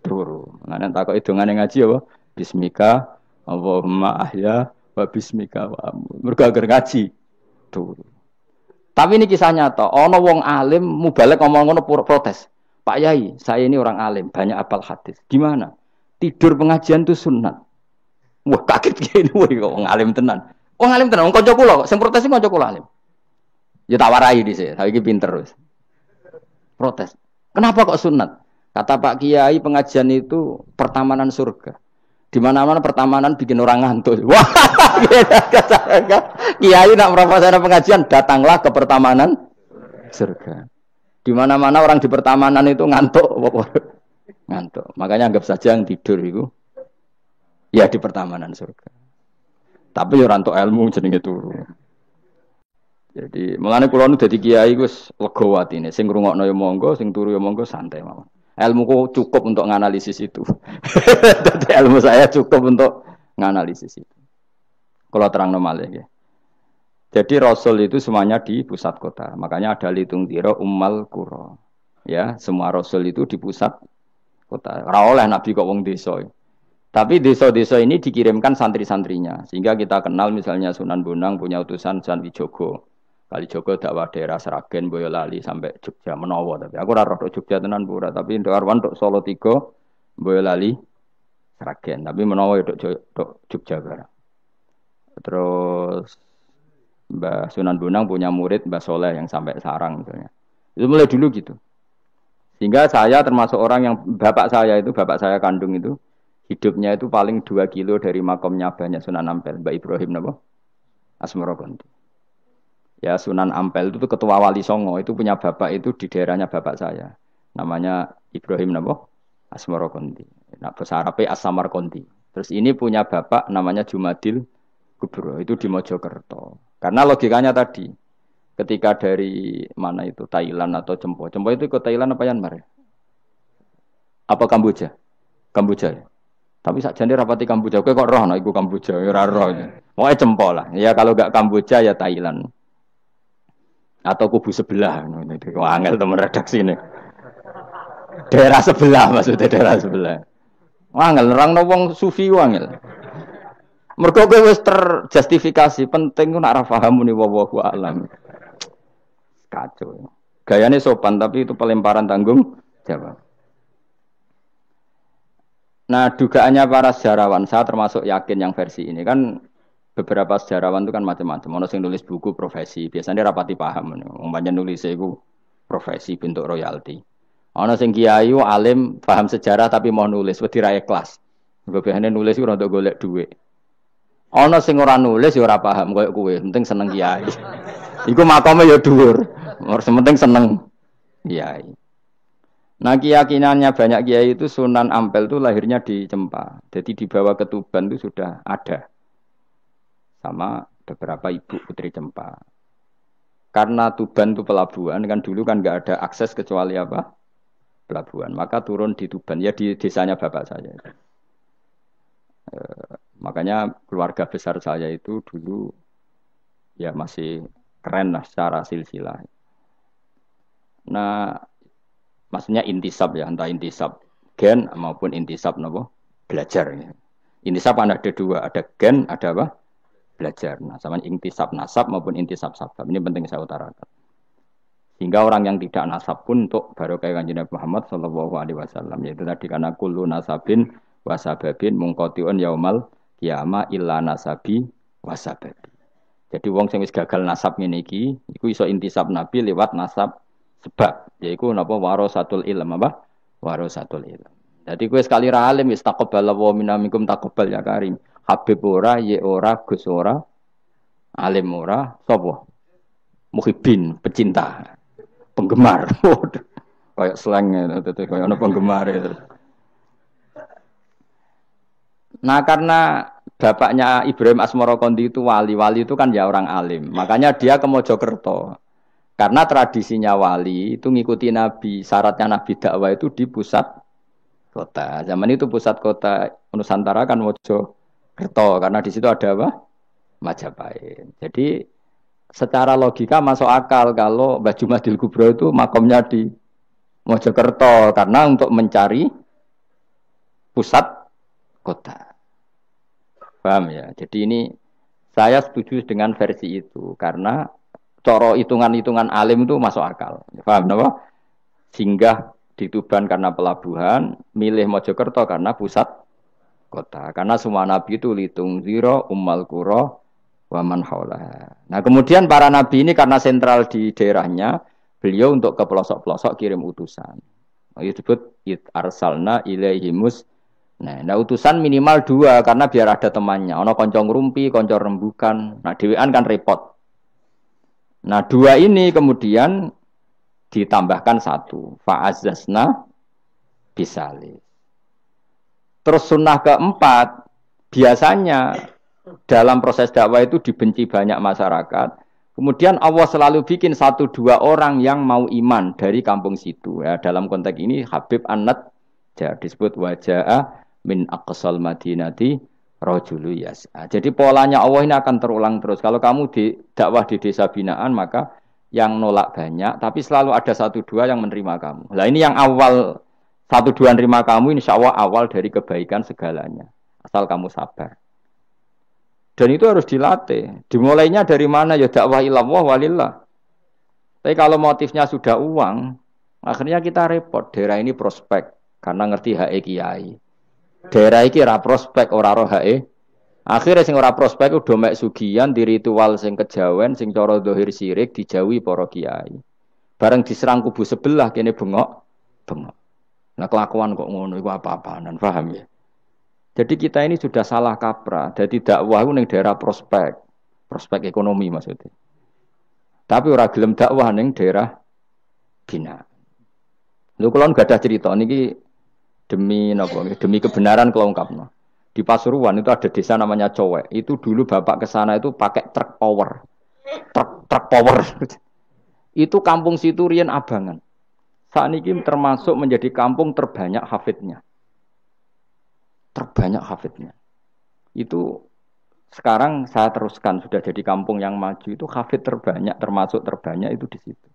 turu. Mulane takoki dongane ngaji apa? Bismika Allahumma ahya wa bismika wa amut. Mergo agar ngaji turu. Tapi ini kisah nyata, ana wong alim mubalek ngomong ngono protes. Pak Yai, saya ini orang alim, banyak hafal hadis. Gimana? Tidur pengajian itu sunat. Wah, kaget gini, wong alim tenan. Wong alim tenan, wong kanca kula, sing protes iki kanca kula alim. Ya tak warai dhisik, saiki pinter wis. Protes. Kenapa kok sunat? Kata Pak Kiai, pengajian itu pertamanan surga. Di mana-mana pertamanan bikin orang ngantuk. Wah, Kiai nak merasakan pengajian, datanglah ke pertamanan surga. Di mana-mana orang di pertamanan itu ngantuk. Ngantuk. Makanya anggap saja yang tidur itu ya di pertamanan surga. Tapi ya rantuk ilmu jenenge turu. Jadi mulane kula nu dadi kiai wis lega atine. Sing ngrungokno ya monggo, sing turu ya monggo santai mawon. Ilmuku cukup untuk menganalisis itu. Jadi ilmu saya cukup untuk menganalisis itu. Kalau terang malih ya. Jadi Rasul itu semuanya di pusat kota. Makanya ada litung tiro ummal qura. Ya, semua Rasul itu di pusat kota. Ora oleh Nabi kok wong desa. Tapi desa-desa ini dikirimkan santri-santrinya. Sehingga kita kenal misalnya Sunan Bonang punya utusan Sunan Wijogo. Kalijogo dakwah daerah Seragen, Boyolali sampai Jogja menawa tapi aku ora roh Jogja tenan pura tapi ndok arwan tok Solo 3, Boyolali, Seragen tapi menawa tok Jogja barang. Terus Mbah Sunan Bonang punya murid Mbah Soleh yang sampai Sarang misalnya. Itu mulai dulu gitu. Sehingga saya termasuk orang yang bapak saya kandung itu hidupnya itu paling 2 kilo dari makomnya banyak Sunan Ampel, Mbah Ibrahim napa? Asmara Konti. Ya Sunan Ampel itu ketua wali Songo itu punya bapak itu di daerahnya bapak saya. Namanya Ibrahim napa? Asmara Konti. Nah bahasa Arabnya As-Samar Konti. Terus ini punya bapak namanya Jumadil Kubro itu di Mojokerto. Karena logikanya tadi ketika dari mana itu Thailand atau Cempo itu ke Thailand apa Myanmar? Apa Kamboja? Kamboja ya. Tapi sakjane rapati Kamboja kowe kok roh nek iku Kamboja ya ora roh. Pokoke Cempo lah. Ya kalau enggak Kamboja ya Thailand. Atau kubu sebelah, angel teman redaksi ini. Daerah sebelah maksudnya daerah sebelah. Angel nerang wong sufi angel. Mergo kowe wis terjustifikasi, penting ku nak ra paham muni wallahu a'lam. Kacau. Gayane sopan tapi itu pelemparan tanggung jawab. Nah, dugaannya para sejarawan, saya termasuk yakin yang versi ini kan beberapa sejarawan itu kan macam-macam. Ono sing nulis buku profesi, biasanya rapati paham. Umpamanya nulis itu profesi bentuk royalti. Ono sing kiai alim paham sejarah tapi mau nulis wedi ra ikhlas. Biasane nulis ora untuk golek duit. Ono sing ora nulis ya ora paham koyo kowe, penting seneng kiai. Iku makome ya dhuwur. Penting seneng kiai. Nah keyakinannya banyak kiai itu Sunan Ampel itu lahirnya di Cempa. Jadi dibawa ke Tuban itu sudah ada. Sama beberapa ibu putri Cempa. karena Tuban itu pelabuhan kan dulu kan nggak ada akses kecuali apa? Pelabuhan. Maka turun di Tuban ya di desanya bapak saya. Makanya keluarga besar saya itu dulu ya masih keren lah secara silsilah. Nah, maksudnya intisab ya, entah intisab gen maupun intisab nopo belajar. Ya. Intisab kan ada dua, ada gen, ada apa? Belajar. Nah, sama intisab nasab maupun intisab sabab. Ini penting saya utarakan. Sehingga orang yang tidak nasab pun untuk barokah kanjeng Nabi Muhammad sallallahu alaihi wasallam yaitu tadi karena kullu nasabin wasababin mungqatiun yaumal qiyamah illa nasabi wasababi. Jadi wong sing wis gagal nasab ngene iki iku iso intisab Nabi lewat nasab sebab yaiku napa warasatul ilm apa? Warasatul ilm. Jadi kowe sekali ra alim wis taqabbal wa minamikum taqabbal ya karim. Habib ora, ye ora, Gus ora, alim ora, sapa? Muhibbin, pecinta. Penggemar, kayak slang itu, kayak ada penggemar itu. Nah karena bapaknya Ibrahim Asmorokondi itu wali itu kan ya orang alim, makanya dia ke Mojokerto. Karena tradisinya wali itu ngikuti Nabi, syaratnya Nabi dakwah itu di pusat kota. Zaman itu pusat kota Nusantara kan Mojokerto, karena di situ ada apa? Majapahit. Jadi secara logika masuk akal kalau Mbah Jumadil Kubro itu makomnya di Mojokerto karena untuk mencari pusat kota. Paham ya? Jadi ini saya setuju dengan versi itu karena coro hitungan-hitungan alim itu masuk akal. Paham napa? Singgah di Tuban karena pelabuhan, milih Mojokerto karena pusat kota. Karena semua nabi itu litung ziro ummal qura waman haulaha. Nah, kemudian para nabi ini karena sentral di daerahnya, beliau untuk ke pelosok-pelosok kirim utusan. Itu disebut arsalna ilaihimus. Nah, utusan minimal 2 karena biar ada temannya. Ono konco ngrumpi, konco rembukan. Nah, dhewean kan repot. Nah, 2 ini kemudian ditambahkan 1. Fa'azzasna bisalis. Terus sunnah keempat, biasanya dalam proses dakwah itu dibenci banyak masyarakat. Kemudian Allah selalu bikin 1-2 orang yang mau iman dari kampung situ. Ya, dalam konteks ini Habib An-Nat disebut wajah min aqsal madinati rajulu yas'a. Jadi polanya Allah ini akan terulang terus. Kalau kamu di dakwah di desa binaan maka yang nolak banyak, tapi selalu ada 1-2 yang menerima kamu. Nah ini yang awal 1-2 menerima kamu, insya Allah awal dari kebaikan segalanya. Asal kamu sabar. Dan itu harus dilatih. Dimulainya dari mana? Ya dakwah ilallah walillah. Tapi kalau motifnya sudah uang, akhirnya kita repot. Daerah ini prospek karena ngerti HE kiai. Daerah ini ora prospek ora roh HE. Akhirnya sing ora prospek udah mek sugihan di ritual sing kejawen, sing cara dohir sirik dijauhi para kiai. Bareng diserang kubu sebelah kene bengok. Nah kelakuan kok ngono iku apa-apaan, paham ya? Jadi kita ini sudah salah kaprah. Jadi dakwah itu ning daerah prospek ekonomi maksudnya. Tapi ora gelem dakwah ning daerah bina. Lho kula gak ada cerita niki demi napa? Demi kebenaran kula ungkapno. Di Pasuruan itu ada desa namanya Cowek. Itu dulu bapak ke sana itu pakai truk power. Truk power. Itu kampung situ riyen abangan. Saat ini termasuk menjadi kampung terbanyak hafidnya. Itu sekarang saya teruskan sudah jadi kampung yang maju itu hafid terbanyak termasuk terbanyak itu di situ.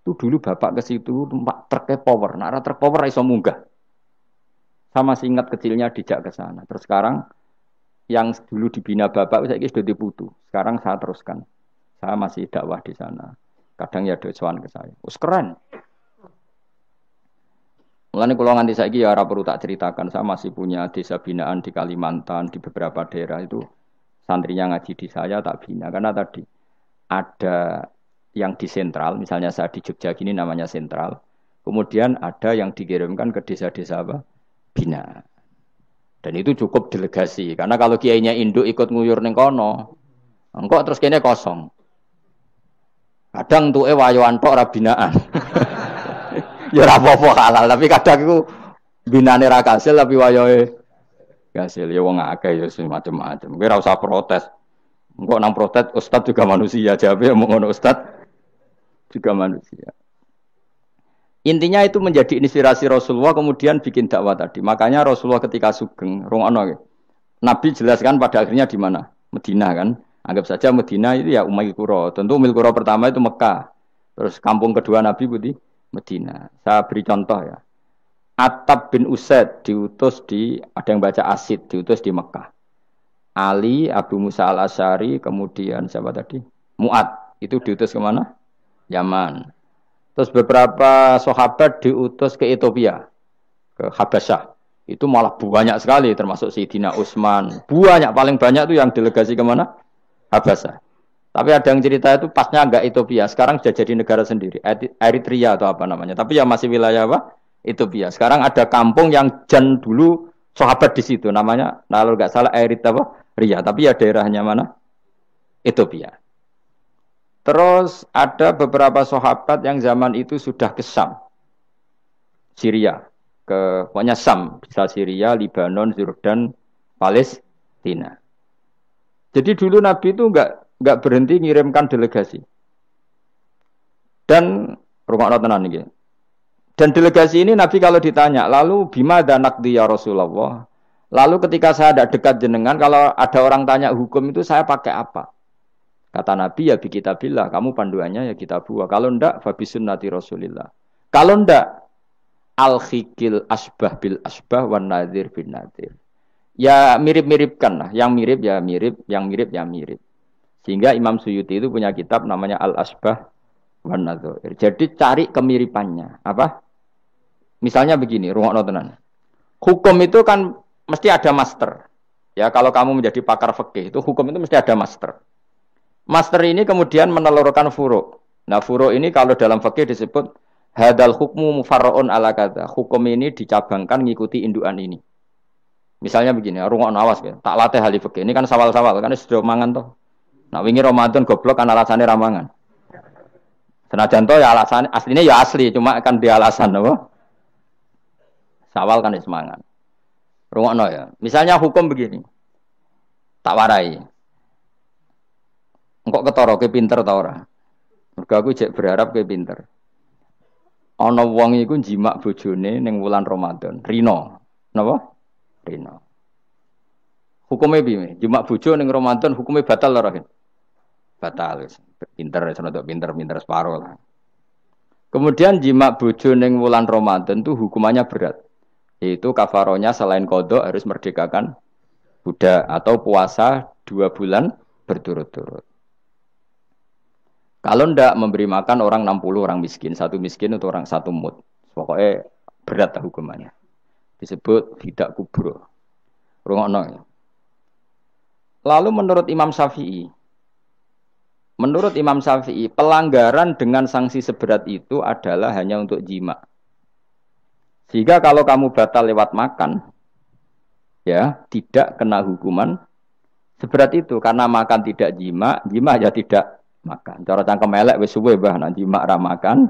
Itu dulu bapak ke situ tempat truk power, nak truk power iso munggah. Sama masih ingat kecilnya dijak ke sana. Terus sekarang yang dulu dibina bapak saya sudah diputu. Sekarang saya teruskan. Saya masih dakwah di sana. Kadang ya doawan ke saya. Keren. Mulane kula nganti saiki ya ora perlu tak ceritakan, saya masih punya desa binaan di Kalimantan, di beberapa daerah itu santrinya ngaji di saya tak bina karena tadi ada yang di sentral, misalnya saya di Jogja gini namanya sentral. Kemudian ada yang dikirimkan ke desa-desa apa? Bina. Dan itu cukup delegasi karena kalau kiainya induk ikut nguyur ning kono, engko terus kene kosong. Kadang tuke wayoan tok ora binaan. Ya ora apa-apa halal, tapi kadang iku binane ra kasil tapi wayahe kasil. Ya wong akeh ya macam-macam. Kowe ora usah protes. Engko nang protes ustaz juga manusia, jawabe mung ngono ustaz juga manusia. Intinya itu menjadi inspirasi Rasulullah kemudian bikin dakwah tadi. Makanya Rasulullah ketika sugeng, rungono, Nabi jelaskan pada akhirnya di mana? Medina kan. Anggap saja Medina itu ya Umayyah Qura. Tentu Umayyah Qura pertama itu Mekah. Terus kampung kedua Nabi itu di Medina. Saya beri contoh ya. Attab bin Usaid diutus di, ada yang baca Asid, diutus di Mekah. Ali, Abu Musa al-Asy'ari, kemudian siapa tadi? Mu'ad, itu diutus kemana? Yaman. Terus beberapa sahabat diutus ke Ethiopia, ke Habasyah. Itu malah banyak sekali, termasuk Sayyidina Utsman. Banyak, paling banyak itu yang delegasi kemana? Habasyah. Tapi ada yang cerita itu pasnya enggak Ethiopia. Sekarang sudah jadi negara sendiri. Eritrea atau apa namanya. Tapi ya masih wilayah apa? Ethiopia. Sekarang ada kampung yang jan dulu sahabat di situ. Namanya, kalau enggak salah Eritrea. Tapi ya daerahnya mana? Ethiopia. Terus ada beberapa sahabat yang zaman itu sudah ke Syam, Syria, ke pokoknya Syam, bisa Syria, Libanon, Yordan, Palestina. Jadi dulu Nabi itu enggak berhenti ngirimkan delegasi. Dan rumah tenan iki. Dan delegasi ini Nabi kalau ditanya, lalu bima danakdi ya Rasulullah. Lalu ketika saya ada dekat jenengan, kalau ada orang tanya hukum itu saya pakai apa? Kata Nabi ya bi kitabillah, kamu panduannya ya kitabullah. Kalau ndak fa bi sunnati Rasulillah. Kalau ndak al-khikil asbah bil asbah wan nadhir bin nadhir. Ya mirip-miripkan lah, yang mirip ya mirip, yang mirip ya mirip. Sehingga Imam Suyuti itu punya kitab namanya Al-Asbah wan Nadhir. Jadi cari kemiripannya. Apa? Misalnya begini, rungokno tenan. Hukum itu kan mesti ada master. Ya, kalau kamu menjadi pakar fikih itu hukum itu mesti ada master. Master ini kemudian menelurkan furu'. Nah, furu' ini kalau dalam fikih disebut hadal hukmu mufarra'un ala kadza. Hukum ini dicabangkan ngikuti indukan ini. Misalnya begini, rungokno awas ya. Tak latih ahli fikih. Ini kan sawal-sawal kan sudah mangan toh. Nah, wingi Ramadan goblok kan alasane ra mangan. Senajan toh ya alasan aslinya ya asli, cuma kan dia alasan apa? Sawal kan wis mangan. Rungokno ya. Misalnya hukum begini. Tak warai. Engkok ketara kowe pinter ta ora? Mergo aku jek berharap kowe pinter. Ana wong iku njimak bojone ning wulan Ramadan, rino. Napa? Rino. Hukume piye? Njimak bojo ning Ramadan hukume batal ora? Batal wis. Pinter wis ana pinter separo lah. Kemudian njimak bojo ning wulan Ramadan itu hukumannya berat. Yaitu kafaronya selain qada harus merdekakan budak atau puasa 2 bulan berturut-turut. Kalau ndak memberi makan orang 60 orang miskin, satu miskin untuk orang satu mud. Pokoknya berat hukumannya. Disebut tidak kubro. Rungokno. Lalu menurut Imam Syafi'i, pelanggaran dengan sanksi seberat itu adalah hanya untuk jima. Sehingga kalau kamu batal lewat makan, ya tidak kena hukuman seberat itu. Karena makan tidak jima ya tidak makan. Cara cangkem elek wis suwe bah nang jima ra makan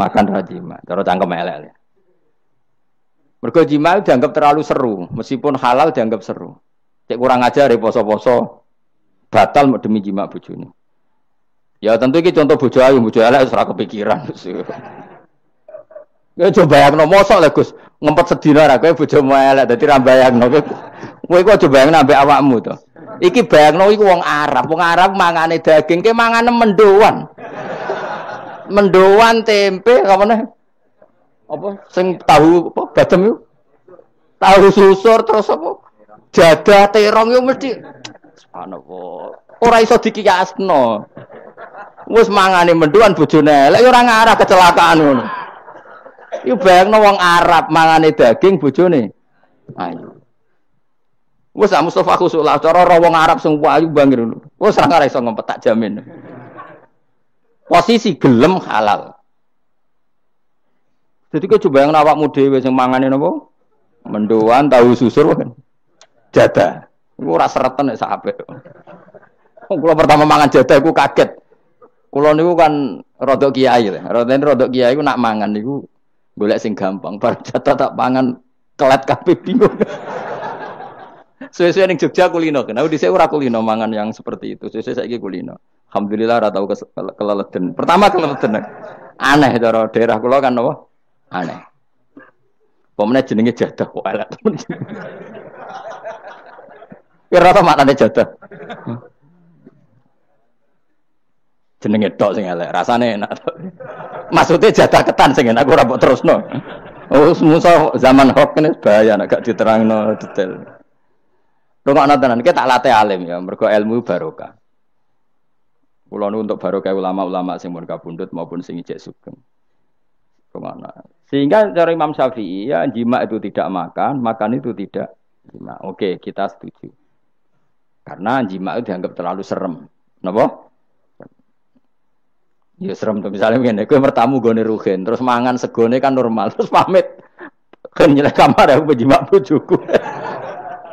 ra jima. Cara cangkem elek. Mergo jima dianggap terlalu seru, meskipun halal dianggap seru. Cek kurang ajar poso-poso batal demi jima bojone. Ya tentu iki contoh bojo ayu, bojo elek wis ora kepikiran. Ya coba bayangno mosok lho Gus, ngempet sedina ra kowe bojomu elek dadi ra bayangno. Kowe kok coba bayangno ambek awakmu to. Iki bayangno iku wong Arab mangane daging, ke mangane mendoan. Mendoan tempe apa meneh? Apa sing tahu apa badem yo? Tahu susur terus apa? Jadah terong yo mesti subhanallah. Ora iso dikiyasno. Wis mangane mendoan bojone elek yo ora ngarah kecelakaan ngono. Iku bayangno wong Arab mangane daging bojone ayu. Wes Mustafa khusuk lah cara wong Arab sing ayu bangir ngono. Wes ora iso ngempet tak jamin. Posisi gelem halal. Jadi kok coba yang awakmu dhewe sing mangane napa? Mendoan tahu susur kan. Jadah. Iku ora sereten nek sahabat. Kula pertama mangan jadah iku kaget. Kula niku kan rada kiai lho. Rada kiai iku nak mangan niku golek sing gampang. Bar jadah tak pangan kelet kabeh bingung. Sesuai ning Jogja kulino. Nah, dhisik ora kulino mangan yang seperti itu. Sesuai saiki kulino. Alhamdulillah ora tau keleleden. Pertama keleleden. Aneh cara daerah kula kan apa? Aneh. Pemene jenenge jadah kok elek temen. Kira apa maknane jadah? Jenenge tok sing elek, rasane enak. Maksudnya jadah ketan sing enak ora mbok terusno. Oh, musuh zaman hoax ini bahaya nek gak diterangno detail. Rungokno tenan, kita tak latih alim ya, mergo ilmu barokah. Kula nu untuk barokah ulama-ulama sing mun kabundut maupun sing ijek sugeng. Kemana? Sehingga cara Imam Syafi'i ya jima itu tidak makan, makan itu tidak jima. Oke, kita setuju. Karena jima itu dianggap terlalu serem. Napa? Ya serem tuh misalnya ngene, kowe mertamu gone rugen, terus mangan segone kan normal, terus pamit kan nyelek kamar aku penjimak bojoku.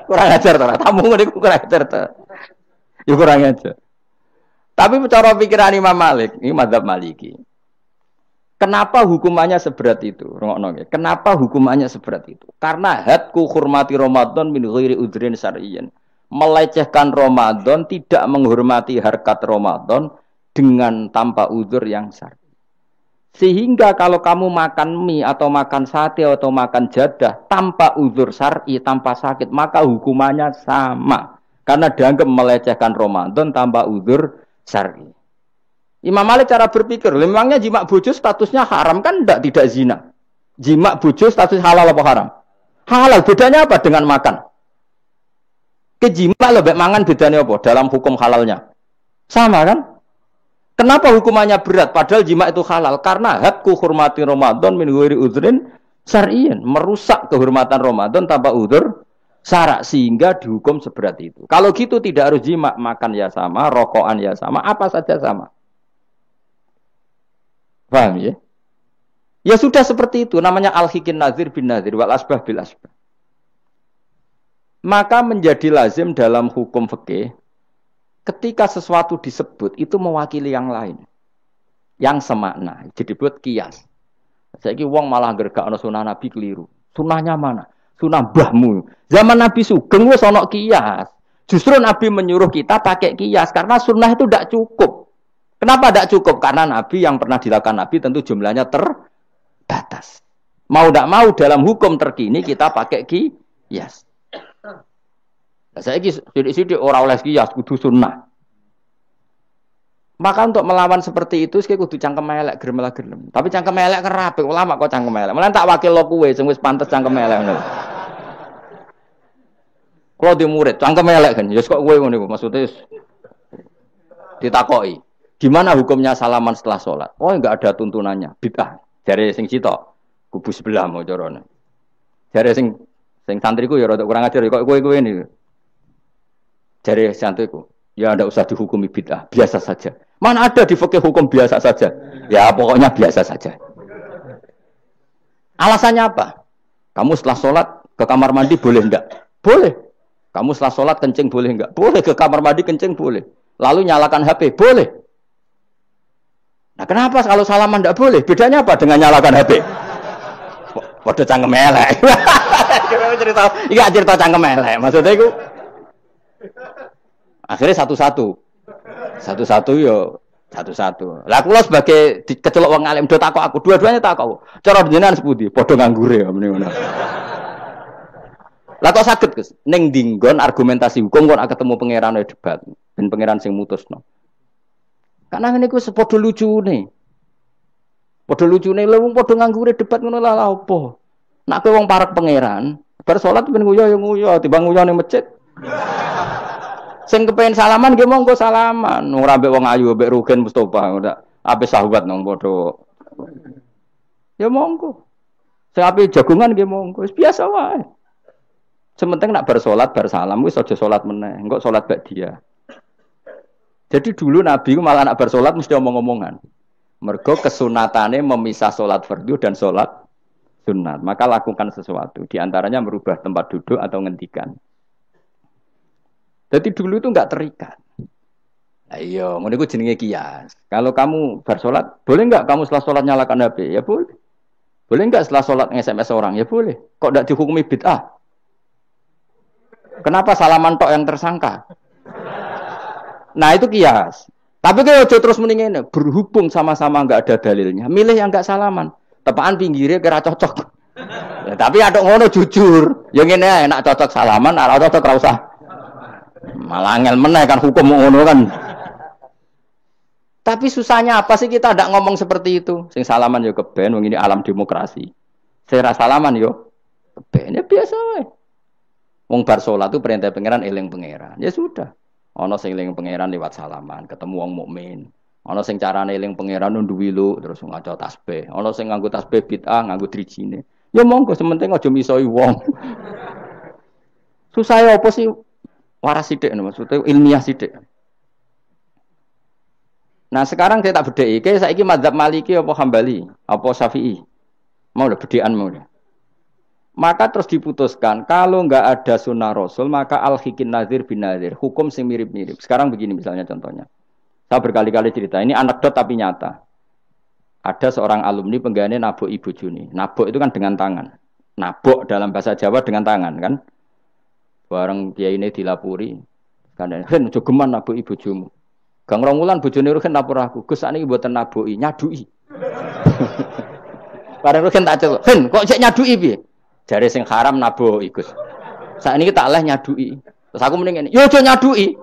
Kurang ajar to, tamu ngene kurang ajar to. Ya kurang ajar. Tapi cara pikiran Imam Malik, ini mazhab Maliki. Kenapa hukumannya seberat itu? Rungokno nggih. Kenapa hukumannya seberat itu? Karena hadku hurmati Ramadan min ghairi udhrin syar'iyyin. Melecehkan Ramadan, tidak menghormati harkat Ramadan dengan tanpa uzur yang syar'i. Sehingga kalau kamu makan mie atau makan sate atau makan jadah tanpa uzur syar'i, tanpa sakit, maka hukumannya sama. Karena dianggap melecehkan Ramadan tanpa uzur syar'i. Imam Malik cara berpikir, memangnya jima bojo statusnya haram kan tidak zina. Jima bojo status halal apa haram? Halal, bedanya apa dengan makan? Kejima lebih mangan bedanya apa dalam hukum halalnya? Sama kan? Kenapa hukumannya berat padahal jima itu halal? Karena hadku hurmati Ramadan min ghairi udhrin syar'iyyin, merusak kehormatan Ramadan tanpa uzur syarak sehingga dihukum seberat itu. Kalau gitu tidak harus jima, makan ya sama, rokokan ya sama, apa saja sama. Paham ya? Ya sudah seperti itu, namanya al-hikin nazir bin nazir wal asbah bil asbah. Maka menjadi lazim dalam hukum fikih ketika sesuatu disebut itu mewakili yang lain, yang semakna, disebut kias. Saiki wong malah gergakno sunah Nabi keliru. Sunahnya mana? Sunah mbahmu. Zaman Nabi Sugeng wis ana kias. Justru Nabi menyuruh kita pakai kias karena sunnah itu tidak cukup. Kenapa tidak cukup? Karena Nabi yang pernah dilakukan Nabi tentu jumlahnya terbatas. Mau tidak mau dalam hukum terkini kita pakai kias. Saya sidik-sidik orang oleh kias kudu sunnah. Maka untuk melawan seperti itu saya kudu cangkem elek gerem. Tapi cangkem elek kerapi ulama kok cangkem elek. Malah tak wakil lo kowe sing wis pantes cangkem elek ngono. Kalau di murid cangkem elek kan, ya kok kowe ngono iku maksudnya ditakoki. Gimana hukumnya salaman setelah sholat? Oh enggak ada tuntunannya, bid'ah. Jare sing sitok kubu sebelah mau carane. Jare sing santriku ya rada kurang ajar kok kowe ini. Jare santriku, ya ndak usah dihukumi bid'ah, biasa saja. Mana ada di fikih hukum biasa saja? Ya pokoknya biasa saja. Alasannya apa? Kamu setelah sholat ke kamar mandi boleh enggak? Boleh. Kamu setelah sholat kencing boleh enggak? Boleh. Ke kamar mandi kencing boleh. Lalu nyalakan HP boleh. Nah kenapa kalau salaman enggak boleh? Bedanya apa dengan nyalakan HP? Waduh cangkem elek. cerita cangkem elek. Maksudnya itu akhirnya satu-satu yo satu-satu. Lah kula sebagai kecelok wong alim do takok aku, dua-duanya takok. Cara jenengan sepundi? Padha nganggure ya mrene ngono. Lah kok saged Gus ning dinggon argumentasi hukum kok ketemu pangeran debat ben pangeran sing mutusno. Karena ngene iku sepadha lucune. Padha lucune lha wong padha nganggure debat ngono lah opo. Nek kowe wong parek pangeran, bar salat ben nguyo ya nguyo, timbang nguyo ning masjid. Sing kepengin salaman nggih monggo salaman. Ora mbek wong ayu mbek Rugen Mustofa ora ape sahabat nang padha. Ya monggo. Sing ape jagongan nggih monggo. Wis biasa wae. Sementing nak bar salat bar salam wis aja salat meneh. Engko salat bak dia. Jadi dulu Nabi ku malah nak bar salat mesti omong-omongan. Mergo kesunatane memisah salat fardhu dan salat sunat. Maka lakukan sesuatu. Di antaranya merubah tempat duduk atau ngendikan. Jadi dulu itu enggak terikat. Ayo, ngono iku jenenge kias. Kalau kamu bar salat, boleh enggak kamu setelah salat nyalakan HP? Ya boleh. Boleh enggak setelah salat nge-SMS orang? Ya boleh. Kok enggak dihukumi bid'ah? Kenapa salaman tok yang tersangka? Nah, itu kias. Tapi kalau terus mendingin berhubung sama-sama nggak ada dalilnya, milih yang nggak salaman. Tepaan pinggirnya kira cocok. Ya, tapi ada ngono jujur, yang ini enak cocok salaman, ala cocok rausah. Malah angel meneh kan hukum ngono kan. Tapi susahnya apa sih kita tidak ngomong seperti itu? Sing salaman yo keben, wong ini alam demokrasi. Sing salaman yo keben ya biasa wae. Wong bar salat itu perintah pangeran eling pangeran. Ya sudah. Ana sing eling pangeran lewat salaman, ketemu wong mukmin. Ana sing carane eling pangeran nduwi lu terus ngaca tasbih. Ana sing nganggo tasbih bid'ah, nganggo drijine. Ya monggo sementing aja misoi wong. Susah apa sih? Waras sithik maksudnya ilmiah sithik. Nah sekarang saya tak bedheki, kayak saiki mazhab Maliki apa Hambali, apa Syafi'i. Mau udah bedhekan mau udah. Maka terus diputuskan kalau enggak ada sunnah Rasul maka al-hikin nazir bin nazir, hukum sing mirip-mirip. Sekarang begini misalnya contohnya. Saya berkali-kali cerita, ini anekdot tapi nyata. Ada seorang alumni penggaweane nabok ibu Juni. Nabok itu kan dengan tangan. Nabok dalam bahasa Jawa dengan tangan kan. Bareng kiai ini dilapuri. Kan hen aja geman nabok ibu bojomu. Gang rong wulan bojone Ruhin lapor aku, Gus sakniki mboten naboki, nyaduki. Bareng Ruhin tak celuk, "Hen, kok cek nyaduki piye?" Jare sing haram naboki, Gus. Sakniki tak leh nyaduki. Terus aku mending ngene, "Yo aja nyaduki."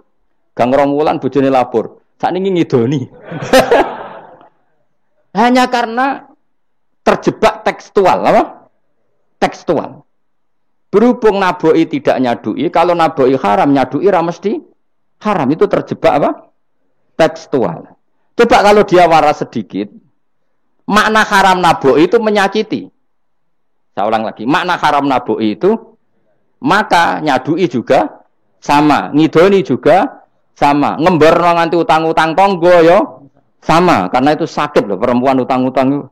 Gang rong wulan bojone lapor, sakniki ngidoni. Hanya karena terjebak tekstual, apa? Tekstual. Berhubung naboki tidak nyadui, kalau naboki haram, nyadui ra mesti haram. Itu terjebak apa? Tekstual. Coba kalau dia waras sedikit, makna haram naboki itu menyakiti. Saya ulang lagi, makna haram naboki itu maka nyadui juga sama, ngidoni juga sama, ngemborno nganti utang-utang tonggo yo sama, karena itu sakit loh perempuan utang-utang.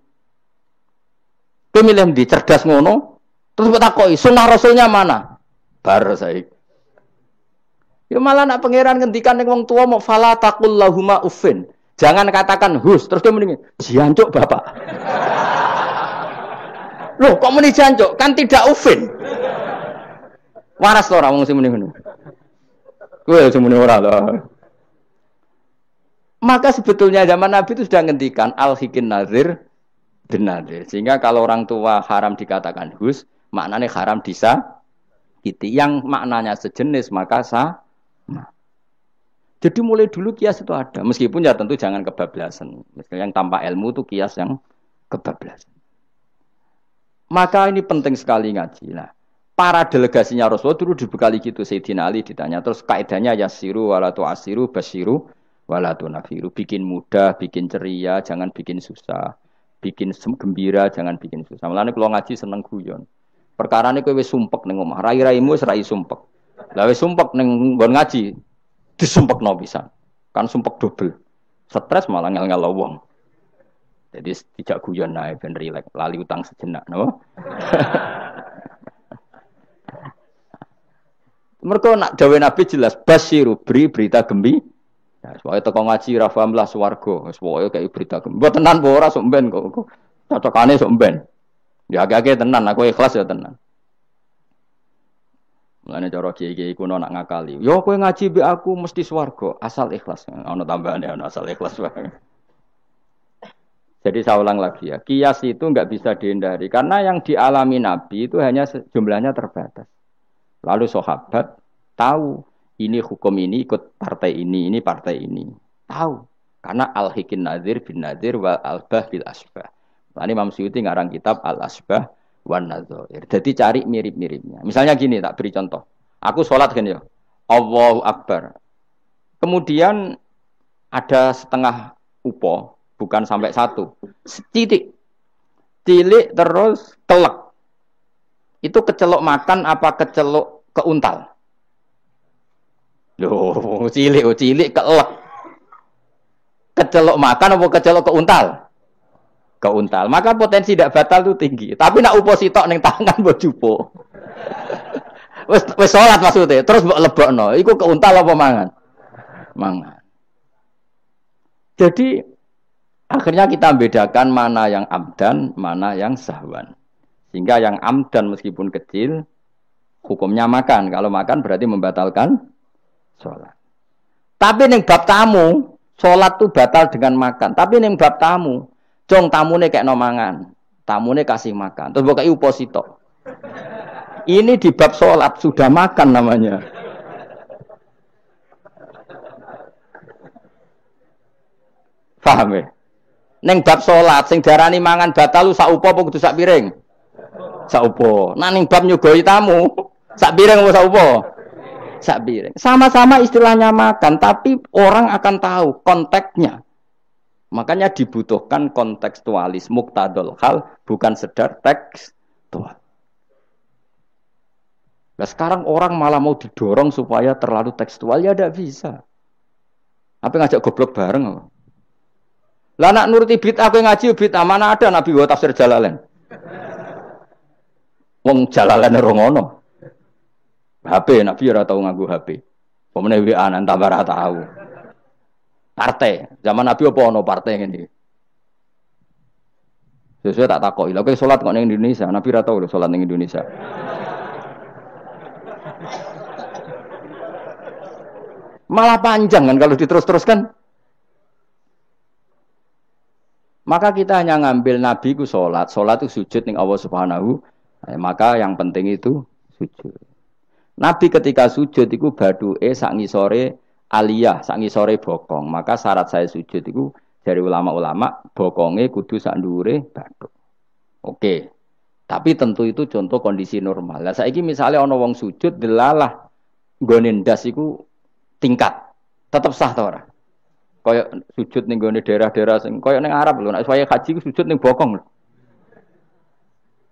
Pemilih di cerdas ngono. Terus bertakoi, sunnah rasulnya mana? Bar saya. Ya malah nak pangeran ngendikan ning wong tua mau fala taqul lahuma uffin. Jangan katakan hus, terus dia mendingin jancuk bapak. Loh, kok muni jancuk? Kan tidak uffin. Waras to ora wong sing muni ngono. Kowe sing muni ora lho. Maka sebetulnya zaman Nabi itu sudah ngendikan al-hikin nazir bin nazir. Sehingga kalau orang tua haram dikatakan hus, maknanya haram disakiti. Yang maknanya sejenis maka sama. Jadi mulai dulu kias itu ada. Meskipun ya tentu jangan kebablasan. Misalnya yang tanpa ilmu itu kias yang kebablasan. Maka ini penting sekali ngaji. Nah, para delegasinya Rasulullah dulu dibekali gitu. Sayyidina Ali ditanya. Terus kaidahnya yasiru walatu asiru basiru walatu nafiru. Bikin mudah, bikin ceria, jangan bikin susah. Bikin gembira, jangan bikin susah. Mulane kalau ngaji seneng guyon. Perkara ini kowe wis sumpek ning omah, rai-raimu wis rai sumpek. Lah wis sumpek ning nggon ngaji, disumpekno pisan. Kan sumpek dobel. Stres malah ngel-ngel wong. Jadi tidak guyon ae ben rileks, lali utang sejenak, no. Mergo nak dawuh Nabi jelas basyiru beri berita gembira. Ya pokoke teko ngaji ra paham lah swarga, wis pokoke kaya berita gembira. Mbok tenan apa ora sok mben kok. Cocokane sok mben. Ya agak-agak tenan, aku ikhlas ya tenan. Mulane cara kiai-kiai kuno nak ngakali. Yo kowe ngaji mbek aku mesti swarga, asal ikhlas. Ana tambahane ana asal ikhlas wae. Jadi saya ulang lagi ya, kias itu enggak bisa dihindari karena yang dialami Nabi itu hanya jumlahnya terbatas. Lalu sahabat tahu ini hukum ini ikut partai ini partai ini. Tahu. Karena al-hikin nazir bin nazir wal albah bil asbah. Ini Imam Suyuti ngarang kitab Al-Asbah wan Nadzair. Jadi cari mirip-miripnya. Misalnya gini, tak beri contoh. Aku sholat kan ya. Allahu Akbar. Kemudian ada setengah upo, bukan sampai satu. Titik. Cilik terus kelek. Itu kecelok makan apa kecelok keuntal? Loh, cilik kelek. Kecelok makan apa kecelok keuntal? Keuntal. Maka potensi tidak batal itu tinggi. Tapi nak upo sitok ning tangan mbok jupo. Wis salat maksudnya, terus mbok lebokno. Iku keuntal apa mangan? Mangan. Jadi akhirnya kita bedakan mana yang amdan, mana yang sahwan. Sehingga yang amdan meskipun kecil hukumnya makan. Kalau makan berarti membatalkan sholat. Tapi ning bab tamu, Salat tuh batal dengan makan. Tapi ning bab tamu, jong tamune kayak nomangan. Tamune kasih makan. Terus bukai uposito. Ini di bab salat sudah makan namanya. Paham ya? Ning bab salat sing diarani mangan batal lu sak upo apa kudu sak piring? Sak upo. Nah ning bab nyugoi tamu, sak piring apa sak upo? Sak piring. Sama-sama istilahnya makan, tapi orang akan tahu konteksnya. Makanya dibutuhkan kontekstualis muktadul hal, bukan sekedar tekstual. Nah sekarang orang malah mau didorong supaya terlalu tekstual, ya tidak bisa. Apa ngajak goblok bareng? Lah nak nuruti bid'ah kowe ngaji bid'ah, mana ada Nabi wa tafsir Jalalain. Wong Jalalain ora ngono. HP Nabi ora tau nganggo HP. Pemene WA nang tambah ora tau. Partai, zaman Nabi apa ono partai ngene iki. Sesuai tak takoki. Lha kowe salat kok ning Indonesia, Nabi ora tau lho salat ning Indonesia. Malah panjang kan kalau diterus-teruskan. Maka kita hanya ngambil Nabi ku salat itu sujud ning Allah Subhanahu. Maka yang penting itu sujud. Nabi ketika sujud itu baduke sak ngisore aliyah, sak ngisore bokong. Maka syarat saya sujud itu dari ulama-ulama bokonge kudu sak ndhuure bathuk. Oke. Tapi tentu itu contoh kondisi normal. Lah saiki misale ana wong sujud delalah nggone ndas iku tingkat. Tetep sah ta ora? Kaya sujud ning gone daerah-daerah sing kaya ning Arab lho, nek saya haji ku sujud ning bokong lho.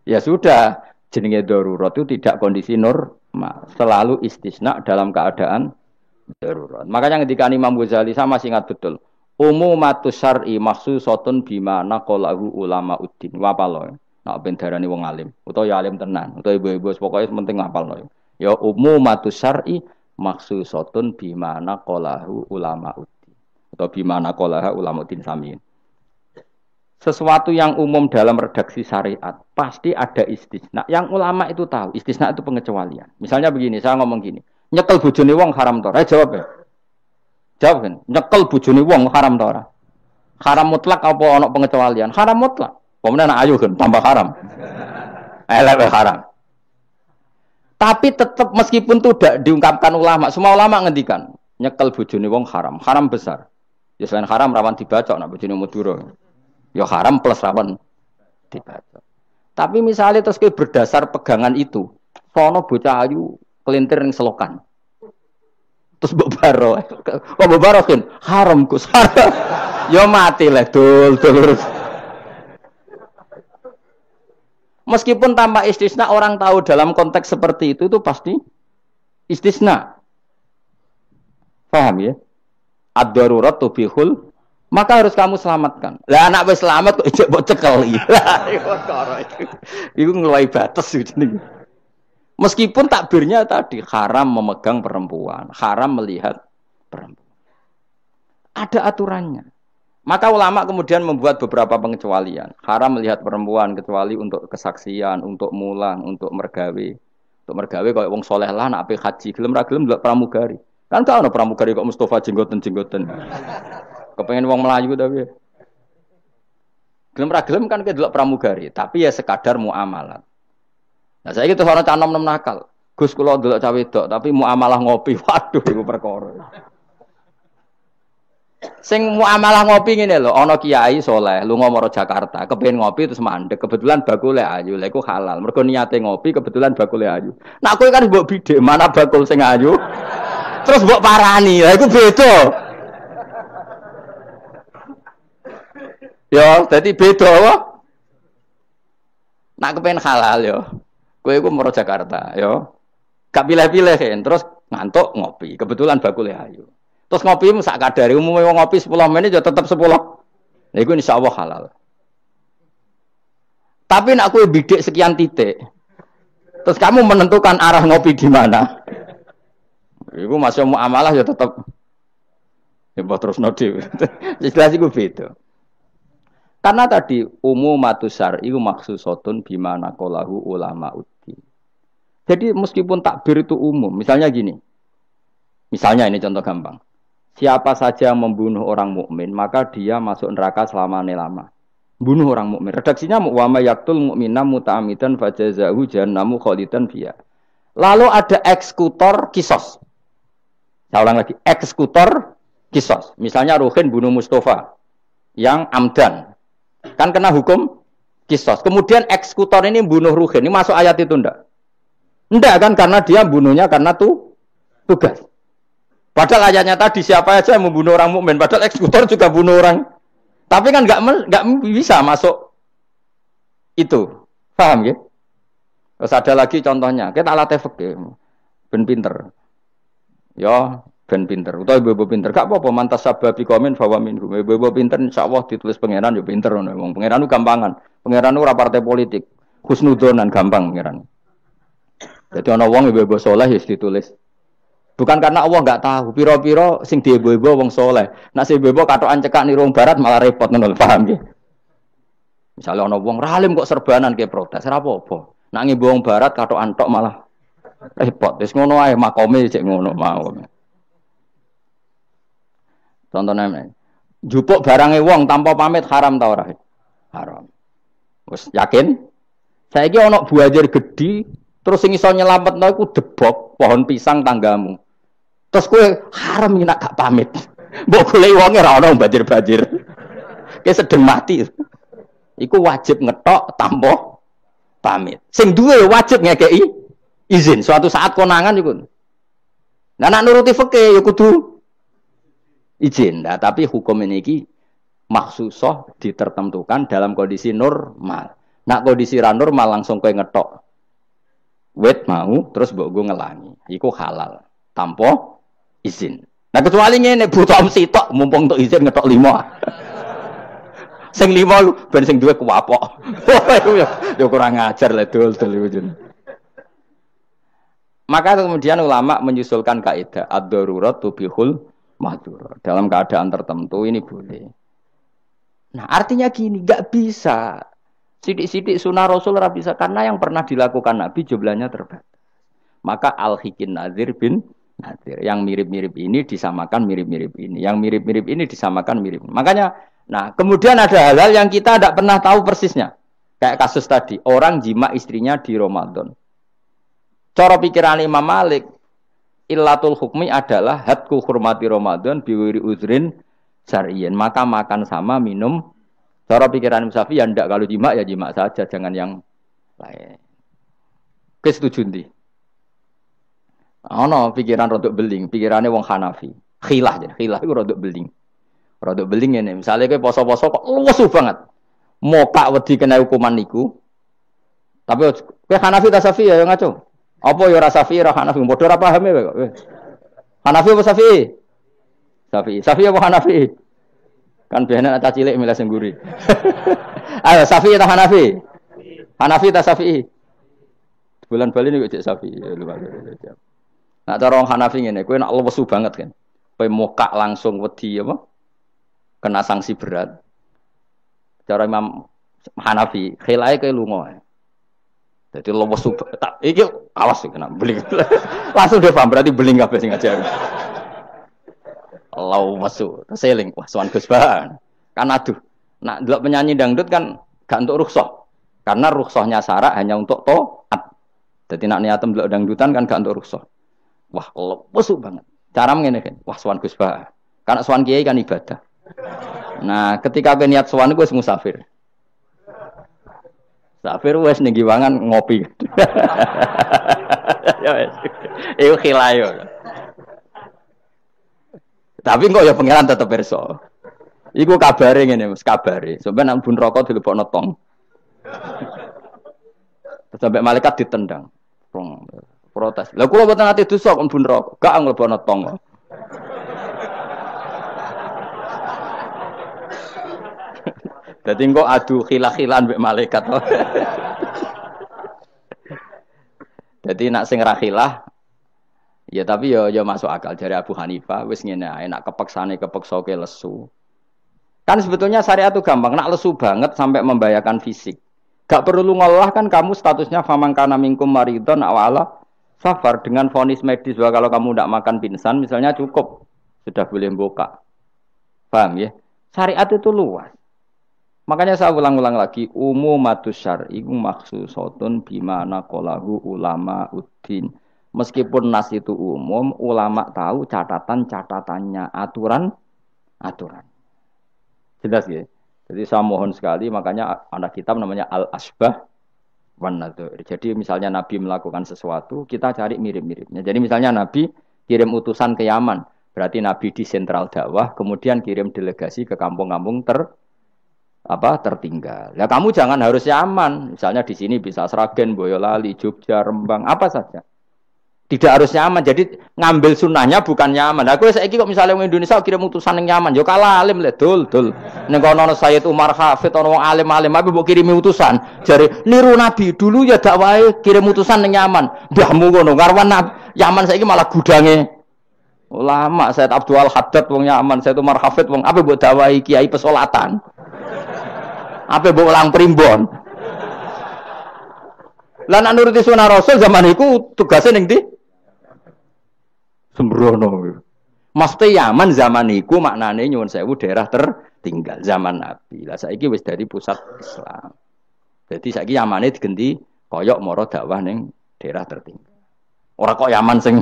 Ya sudah, jenenge darurat itu tidak kondisi normal, selalu istisna dalam keadaan darurat. Makanya ketika Imam Ghazali saya masih ingat betul. Umumatus syar'i makhsusatun bima naqalahu ulama uddin. Wapalo. Nek ben darani wong alim, utawa ya alim tenan, utawa ibu-ibu pokoke penting ngapalno. Ya umumatus syar'i makhsusatun bima naqalahu ulama uddin. Atau bimana qolaha ulamaudin samin. Sesuatu yang umum dalam redaksi syariat pasti ada istisna. Yang ulama itu tahu, istisna itu pengecualian. Misalnya begini, saya ngomong gini, nyekel bojone wong haram ta ora? Jawab ya. Jawab kan, nyekel bojone wong haram ta ora? Haram mutlak apa ana pengecualian? Haram mutlak. Pemenang ayu kan tambah haram. Elek haram. Tapi tetap meskipun itu tidak diungkapkan ulama, semua ulama ngendikan nyekel bojone wong haram, haram besar. Ya selain haram rawan dibacok nak bojone Madura. Ya haram plus rawan dibacok. Tapi misalnya terus ke berdasar pegangan itu, sono bocah ayu kelintir ning selokan. Terus mbok baro. Kok mbok baro kan haram Gus. Ya mati lah dul. Meskipun tanpa istisna orang tahu dalam konteks seperti itu pasti istisna. Paham ya? Ad-darurat tubihul, maka harus kamu selamatkan. Lah anak wis selamat kok ijek mbok cekel iki. Lah iku perkara itu. Iku ngeluai batas jenenge. Meskipun takbirnya tadi haram memegang perempuan, haram melihat perempuan. Ada aturannya. Maka ulama kemudian membuat beberapa pengecualian. Haram melihat perempuan kecuali untuk kesaksian, untuk mulang, untuk mergawe. Untuk mergawe kalau wong saleh lah nak ape haji, gelem ra gelem ndelok pramugari. Kan gak ana pramugari kok Mustafa jenggoten-jenggoten. Kepengen wong Melayu tapi. Gelem ra gelem kan kedelok pramugari, tapi ya sekadar muamalah. Nah, saiki terus ana cah nom-nom nakal. Gus kula ndelok cah wedok tapi muamalah ngopi. Waduh iku perkara. Sing muamalah ngopi ngene lho, ana kiai saleh lunga maro Jakarta, kepengin ngopi terus mandek, kebetulan bakule ayu. Lha iku halal. Mergo niate ngopi kebetulan bakule ayu. Nak kowe kan mbok bidik, mana bakul sing ayu? Terus mbok parani, lha iku beda. Ya, dadi beda apa? Nak kepen halal ya. Kowe iku maro Jakarta, ya. Gak pilih-pilih kan, terus ngantuk ngopi. Kebetulan bakule ayu. Terus ngopi sak kadare, umume wong ngopi 10 menit ya tetep 10. Lha iku insyaallah halal. Tapi nak kowe bidik sekian titik. Terus kamu menentukan arah ngopi di mana? Iku masih muamalah ya tetap ya terus nodi. Jelas iku beda. Karena tadi umumatus syar'i iku makhsusatun bima naqalahu ulama uddin. Jadi meskipun takbir itu umum, misalnya gini. Misalnya ini contoh gampang. Siapa saja yang membunuh orang mukmin, maka dia masuk neraka selama-lama. Bunuh orang mukmin. Redaksinya wa may yaqtul mu'mina muta'ammidan fajazahu jahannamu khalidan fiha. Lalu ada eksekutor kisos. Saya ulang lagi, eksekutor kisos. Misalnya Ruhin bunuh Mustafa yang amdan. Kan kena hukum kisos. Kemudian eksekutor ini bunuh Ruhin. Ini masuk ayat itu enggak? Enggak kan, karena dia bunuhnya karena tugas. Padahal ayatnya tadi siapa aja yang membunuh orang mukmin. Padahal eksekutor juga bunuh orang. Tapi kan enggak bisa masuk itu. Paham ya? Terus ada lagi contohnya. Kita alat fikih. Ben pinter. Ya, ben pinter. Utawa ibu pinter. Gak apa-apa mantas sababi komen bahwa minhum. Ibu pinter insyaallah ditulis pangeran ya pinter ngono. Wong pangeran ku gampangan. Pangeran ora partai politik. Husnudonan gampang pangeran. Jadi ana wong ibu saleh wis ditulis. Bukan karena Allah enggak tahu. Piro-piro sing diibu-ibu wong saleh. Nek sing ibu katokan cekak niru barat malah repot ngono, paham nggih? Misalnya ana wong ralim kok serbanan ke protes, ora apa-apa. Nek ngibu wong barat katokan tok malah repot. Wis ngono ae makome cek ngono mau. Contohnya jupuk barange wong tanpa pamit haram ta ora? Haram. Wis yakin? Saiki ana buajar gedhi terus sing iso nyelametno iku debok pohon pisang tanggamu. Terus kowe haram nek gak pamit. Mbok goleki wonge ora ana banjir-banjir. Ki sedeng mati. Iku wajib ngetok tanpa pamit. Sing duwe wajib ngekeki izin suatu saat konangan iku. Nah nek nuruti fikih ya kudu izin. Nah, tapi hukum ini iki maksusoh ditertentukan dalam kondisi normal. Nak kondisi ra normal langsung kowe ngetok wet mau terus mbok go ngelangi. Iku halal tanpa izin. Nah kecuali ngene butuh sitok mumpung untuk izin ngetok 5. Sing 5 ben sing duwe kuwapok. Ya kurang ajar le dul-dul. Maka kemudian ulama menyusulkan kaidah ad-darurat tubihul mahdzur. Dalam keadaan tertentu ini boleh. Nah, artinya gini, enggak bisa. Sidik-sidik sunnah Rasul ora bisa karena yang pernah dilakukan Nabi jumlahnya terbatas. Maka al-hikin nazir bin nazir. Yang mirip-mirip ini disamakan mirip-mirip ini. Yang mirip-mirip ini disamakan mirip. Makanya, nah kemudian ada hal-hal yang kita tidak pernah tahu persisnya. Kayak kasus tadi, orang jima istrinya di Ramadan. Cara pikiran Imam Malik, illatul hukmi adalah hadku hurmati Ramadan biwiri uzrin syar'iyyin. Maka makan sama minum. Cara pikiran Imam Syafi'i ya ndak, kalau jima ya jima saja, jangan yang lain. Kesetuju ndi? Ono pikiran rodok beling, pikirannya wong Hanafi. Khilah jadi, khilah itu rodok beling. Rodok beling ini, misalnya kayak poso-poso kok luwes banget. Mokak wedi kena hukuman niku. Tapi kayak Hanafi ta Syafi'i ya ngaco. Apa ya ora Syafi'i ora Hanafi, padha ora paham ya kok. Hanafi apa Syafi'i? Syafi'i. Syafi'i apa Hanafi? Kan biasanya anak cilik milih sing guri. Ayo Syafi'i ta Hanafi? Hanafi ta Syafi'i? Bulan Bali niku cek Syafi'i. Nah cara wong Hanafi ngene, kowe nek lesu banget kan. Kowe mokak langsung wedi apa? Kena sanksi berat. Cara Imam Hanafi, khilae kowe lunga. Jadi lesu tak iki awas kena beling. Langsung dia paham berarti beling kabeh sing aja. Lesu, seling wah sowan Gus Bahan. Kan aduh, nak delok penyanyi dangdut kan gak untuk rukhsah. Karena rukhsahnya syarak hanya untuk taat. Jadi nak niatem delok dangdutan kan gak untuk rukhsah. Wah, lesu banget. Cara ngene kan. Wah, sowan Gus Bahan. Karena sowan kiai kan ibadah. Nah, ketika kowe niat sowan iku wis musafir. Musafir wis ning giwangan ngopi. Ya wis. Iku khilayo. Tapi kok ya pangeran tetep perso. Iku kabare ngene, Mas, kabare. Sampeyan nang bun rokok dilebokno tong. Sampai malaikat ditendang. Protes. Lah kula mboten ate dosa kon bun rokok. Gak nglebokno tong. Dadi engko adu khilah-khilan mbek malaikat. Dadi nak sing ra khilah ya tapi ya masuk akal dari Abu Hanifah wis ngene ae nak kepeksane kepeksa ke lesu. Kan sebetulnya syariat itu gampang, nak lesu banget sampai membahayakan fisik. Gak perlu ngolah kan kamu statusnya famangkana minkum maridon awala safar dengan vonis medis bahwa kalau kamu tidak makan pingsan misalnya cukup sudah boleh buka. Paham ya? Syariat itu luas. Makanya saya ulang-ulang lagi, umumatus syar'i maksusotun bimana qalahu ulama uddin. Meskipun nas itu umum, ulama tahu catatan-catatannya, aturan-aturan. Jelas ya? Jadi saya mohon sekali, makanya anak kitab namanya Al-Asbah wan Nadzair. Jadi misalnya Nabi melakukan sesuatu, kita cari mirip-miripnya. Jadi misalnya Nabi kirim utusan ke Yaman, berarti Nabi di sentral dakwah, kemudian kirim delegasi ke kampung-kampung tertinggal. Ya kamu jangan harus Yaman. Misalnya di sini bisa Sragen, Boyolali, Jogja, Rembang, apa saja. Tidak harus nyaman. Jadi ngambil sunnahnya bukan nyaman. Aku saiki kok misalnya orang Indonesia kirim utusan yang nyaman, yo kalah alim le dul. Ning kono Sayyid Umar Hafid ana wong alim-alim tapi mbok kirimi utusan. Jare niru Nabi dulu ya dakwahe kirim utusan yang nyaman. Mbahmu ngono karwan Yaman saiki malah gudange ulama. Sayyid Abdul Haddad wong Yaman, Sayyid Umar Hafid wong apa mbok dakwahi kiai pesolatan. Apa mbok ulang primbon. Lah nek nuruti sunah Rasul zaman iku tugase ning ndi? Sembrono. Mesti Yaman zaman iku maknane nyuwun sewu daerah tertinggal zaman Nabi. Lah saiki wis dari pusat Islam. Jadi saiki Yamane digenti koyok moro dakwah ning daerah tertinggal. Ora kok Yaman sing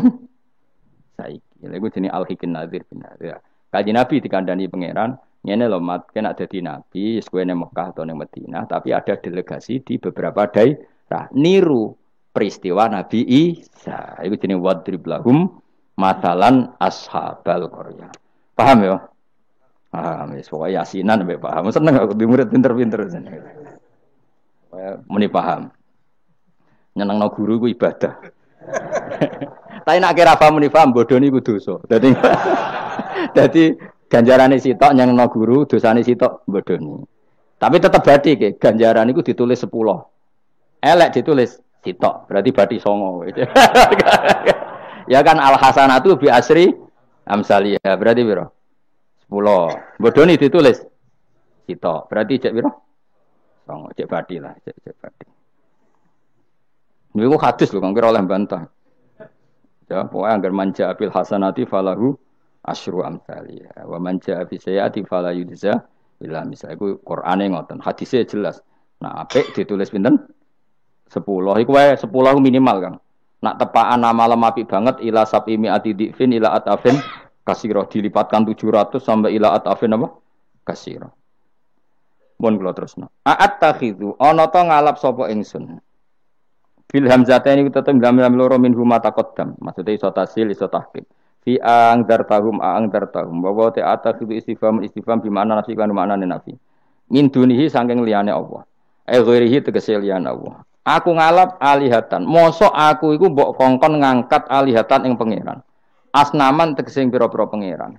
saiki. Lha iku jenenge Al-Hikin Nadzir bin Nadzir. Kanjeng Nabi dikandani pangeran, ngene lho mat, kena dadi nabi, wis kowe ning Mekah atau ning Madinah, tapi ada delegasi di beberapa daerah niru peristiwa Nabi Isa. Iku jenenge wadrib lahum matalan ashabal qaryah. Paham ya? Paham wis pokoke yasinan mbek paham. Seneng aku di murid pinter-pinter seneng. Muni paham. Nyenengno guru ku ibadah. Tapi nek kira paham muni paham bodoni ku dosa. Dadi ganjarane sitok nyenengno guru, dosane sitok bodoni. Tapi tetep badi ke ganjaran iku ditulis 10. Elek ditulis sitok, berarti badi 9. Ya kan al hasanatu bi asri amsaliyah, berarti piro? 10. Bodoni ditulis sitok, berarti cek piro? 9, cek badi lah, cek badi. Niku hadis lho, kang kira oleh bantah. Ya, pokoke anggar manja bil hasanati falahu asyru amsaliyah. Wa manja bi sayyiati fala yujza illa misal. Iku Qur'ane ngoten, hadise jelas. Nah, apik ditulis pinten? 10. Iku wae 10 minimal, Kang. Nak tepaan malam apik banget ila sabimi atidifin ila atafin kasira dilipatkan 700 sampai ila atafin apa? Kasira. Mun kula terusno. A'at takhidu ana ta ngalap sapa ingsun. Bil hamzataini tetep gambar loro min huma taqaddam. Maksude iso tasil iso tahqiq. Fi ang dartahum wa ta atakhidu istifham bi makna nafi kan maknane nafi. Min dunihi saking liyane Allah. Ghairihi tegese liyane Allah. Aku ngalap alihatan. Mosok aku iku mbok kongkon ngangkat alihatan ing pangeran. Asnaman tegese pira-pira pangeran.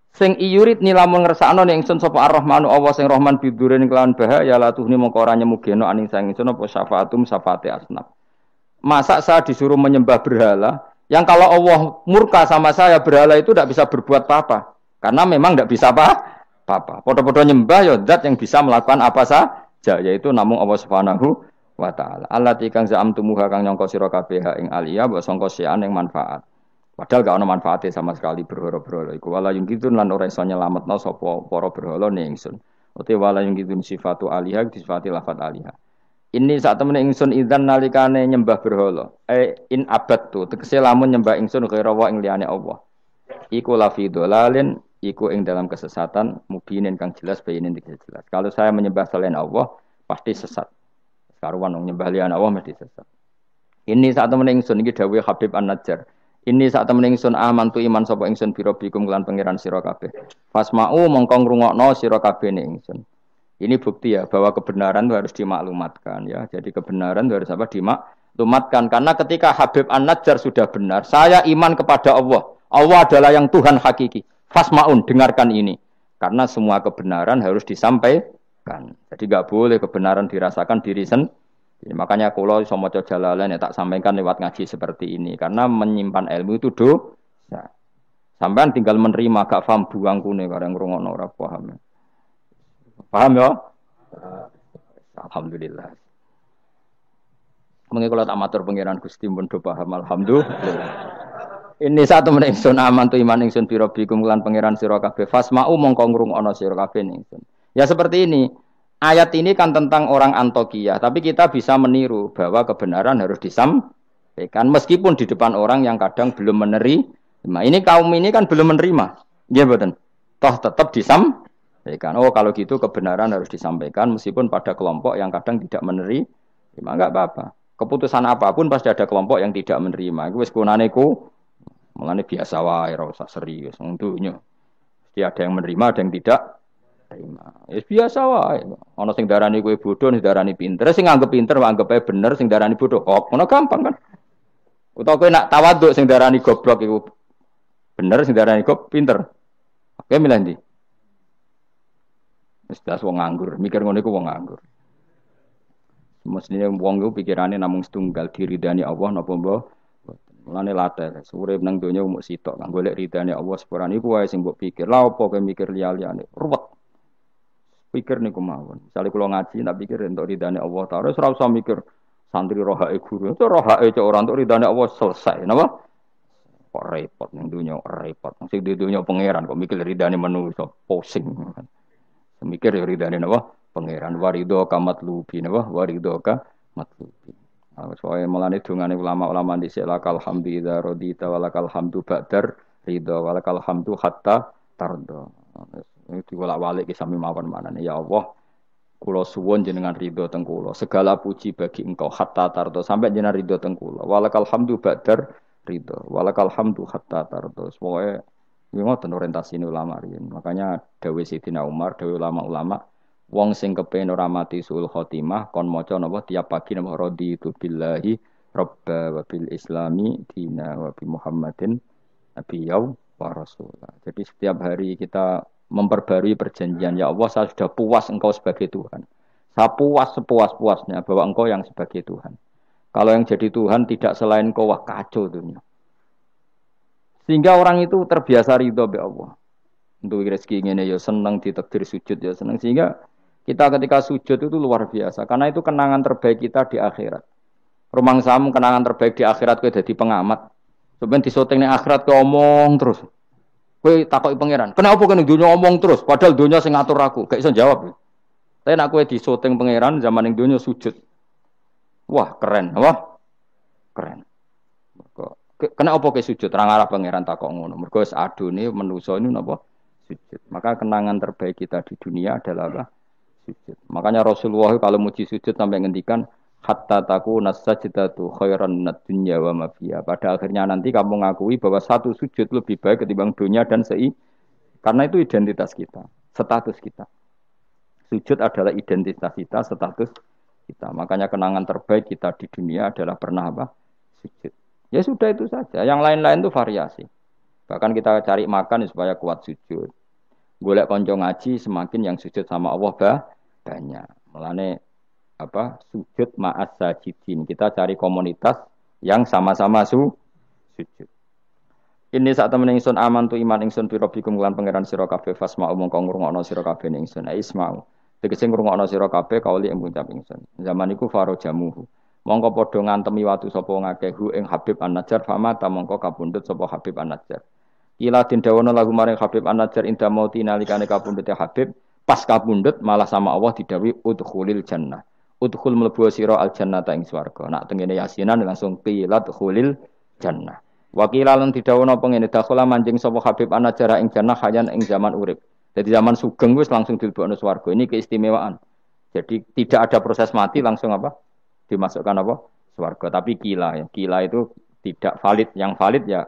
Sing iyurit nilamun ngersakno ning ingsun sapa Ar-Rahmanu Allah sing Rahman biduren kelawan bahaya la tuhni mongko ora nyemugeno aning sang ingsun apa syafaatum syafaate asnaf. Masa saya disuruh menyembah berhala yang kalau Allah murka sama saya berhala itu tidak bisa berbuat apa-apa. Karena memang tidak bisa apa-apa. Podo-podo nyembah ya zat yang bisa melakukan apa saja yaitu namung Allah Subhanahu wa ta'ala. Allati kang za'amtumuha kang nyangka sira kabeh ing aliyah mbok sangka sian ing manfaat. Padahal gak ana manfaate sama sekali berhala-berhala iku wala yungkitun lan ora iso nyelametno sapa para berhala ning ingsun. Uti wala yungkitun sifatu aliyah disifati lafat aliyah. Ini saat temen ingsun idzan nalikane nyembah berhala. In abadtu tegese lamun nyembah ingsun ghaira wa ing liyane Allah. Iku lafi dolalin iku ing dalam kesesatan mubinin kang jelas bayinin jelas. Kalau saya menyembah selain Allah pasti sesat. Karuan wong nyembah liyan Allah mesti sesat. Ini saat temen ingsun iki dawuh Habib An-Najjar. Ini saat temen ingsun amantu iman sapa ingsun biro bikum kelan pangeran sira kabeh. Fasma'u mongko ngrungokno sira kabeh ning ingsun. Ini bukti ya bahwa kebenaran itu harus dimaklumatkan ya. Jadi kebenaran itu harus apa? Dimaklumatkan karena ketika Habib An-Najjar sudah benar, saya iman kepada Allah. Allah adalah yang Tuhan hakiki. Fasma'un dengarkan ini. Karena semua kebenaran harus disampaikan. Jadi enggak boleh kebenaran dirasakan diri sendiri. Makanya kalau iso maca Jalalain ya tak sampaikan lewat ngaji seperti ini karena menyimpan ilmu itu dosa. Sampean tinggal menerima gak paham buang kune kareng ngrungokno ora paham. Paham ya? Alhamdulillah. Mengko kula tak matur pangeran Gusti pun do paham alhamdulillah. Ini satu meneh ingsun aman tu iman ingsun bi rabbikum lan pangeran sira kabeh fasma'u mongko ngrungokno sira kabeh ingsun. Ya seperti ini. Ayat ini kan tentang orang Antokiyah, tapi kita bisa meniru bahwa kebenaran harus disampaikan meskipun di depan orang yang kadang belum menerima. Ini kaum ini kan belum menerima. Nggih mboten. Toh tetap disampaikan. Oh kalau gitu kebenaran harus disampaikan meskipun pada kelompok yang kadang tidak menerima. Enggak apa-apa. Keputusan apapun pasti ada kelompok yang tidak menerima. Iku wis kunane ku mulane biasa wae ora usah serius untuknya. Mesti ada yang menerima, ada yang tidak terima. Ya biasa wae. Ana sing darani kowe bodoh, sing darani pinter, sing nganggep pinter anggap ae bener, sing darani bodoh kok. Ngono gampang kan. Utawa kowe nak tawaduk sing darani goblok iku bener, sing darani kok pinter. Oke milih ndi? Wis das wong nganggur, mikir ngono iku wong nganggur. Mestine wong iku pikirane namung setunggal diridani Allah napa mbok. Mulane latar, urip nang donya mung sitok kang golek ridane Allah sepurane iku wae sing mbok pikir. Lah opo kowe mikir liya-liyane? Ruwet. Pikir niku mawon. Misale kula ngaji nak pikir entuk ridane Allah Ta'ala, ora usah mikir santri rohake guru. Itu rohake cek ora entuk ridane Allah selesai, napa? Kok repot ning donya, repot. Sing di donya pangeran kok mikir ridane manusa, pusing. Mikir ya ridane napa? Pangeran warido kamatlubi napa? Warido ka matlubi. Soale mulane dongane ulama-ulama dhisik lakal hamdu idza radita walakal hamdu ba'dar ridha walakal hamdu hatta tarda. Itu bolak-balik ki sami mawon manane ya Allah kula suwun jenengan ridha teng kula. Segala puji bagi Engkau hatta tarda sampai jenengan ridha teng kula. Walakal hamdu ba'dar ridha walakal hamdu hatta tarda. Pokoke ngoten orientasine ulama riyen. Makanya dawuh Sayyidina Umar, dawuh ulama-ulama wong sing kepen ora mati suul khotimah kon maca napa tiap pagi napa raditu billahi robba wa bil islami dina wa bi Muhammadin nabiyya wa rasulah. Jadi setiap hari kita memperbarui perjanjian ya Allah saya sudah puas engkau sebagai Tuhan. Saya puas sepuas-puasnya bahwa engkau yang sebagai Tuhan. Kalau yang jadi Tuhan tidak selain engkau wah kacau dunia. Sehingga orang itu terbiasa ridho be Allah. Untuk rezeki ngene ya seneng ditakdir sujud ya seneng sehingga kita ketika sujud itu luar biasa karena itu kenangan terbaik kita di akhirat. Rumangsamu kenangan terbaik di akhirat kowe dadi pengamat. Sampeyan disoting ning akhirat kowe omong terus. Kowe takoki pangeran, "Kenapa kene dunya omong terus padahal dunya sing ngatur aku?" Gak iso jawab. Tapi nek kowe disoting pangeran zaman ning dunya sujud. Wah, keren, wah. Keren. Kenapa kowe sujud? Ra ngarah pangeran takok ngono. Mergo wis adone manusa ini napa? Sujud. Maka kenangan terbaik kita di dunia adalah apa? Sujud. Makanya Rasulullah kalau muji sujud sampai ngendikan hatta takuna sajdatu khairan minad dunya wa ma fiha. Pada akhirnya nanti kamu ngakui bahwa satu sujud lebih baik ketimbang dunia dan karena itu identitas kita, status kita. Sujud adalah identitas kita, status kita. Makanya kenangan terbaik kita di dunia adalah pernah apa? Sujud. Ya sudah itu saja. Yang lain-lain itu variasi. Bahkan kita cari makan supaya kuat sujud. Golek konco ngaji semakin yang sujud sama Allah banyak. Mulane apa sujud ma'as sajidin. Kita cari komunitas yang sama-sama sujud. Ini saat temen ingsun aman tu iman ingsun fi rabbikum lan pangeran sira kabeh fasma'u mongko ngrungokno sira kabeh ingsun isma'u. Tegese ngrungokno sira kabeh kauli ing ngucap ingsun. Zaman iku faro jamuhu. Mongko padha ngantemi watu sapa ngakehu ing Habib An-Najjar fama ta mongko kapundhut sapa Habib An-Najjar. Ila den dawono lagu maring Habib An-Najjar inda mauti nalikane kapundhute Habib pas kapundhut malah sama Allah didhawuhi udkhulil jannah. Udkhul mlebu sira al jannata ing swarga. Nak tengene yasinan langsung qilat khulil jannah. Wakila lan didhawuhna pengene dakhala manjing sapa Habib An-Najjar ing jannah hayan ing zaman urip. Jadi zaman sugeng wis langsung dilebokno swarga. Ini keistimewaan. Jadi tidak ada proses mati langsung apa? Dimasukkan apa? Swarga. Tapi kila ya. Kila itu tidak valid. Yang valid ya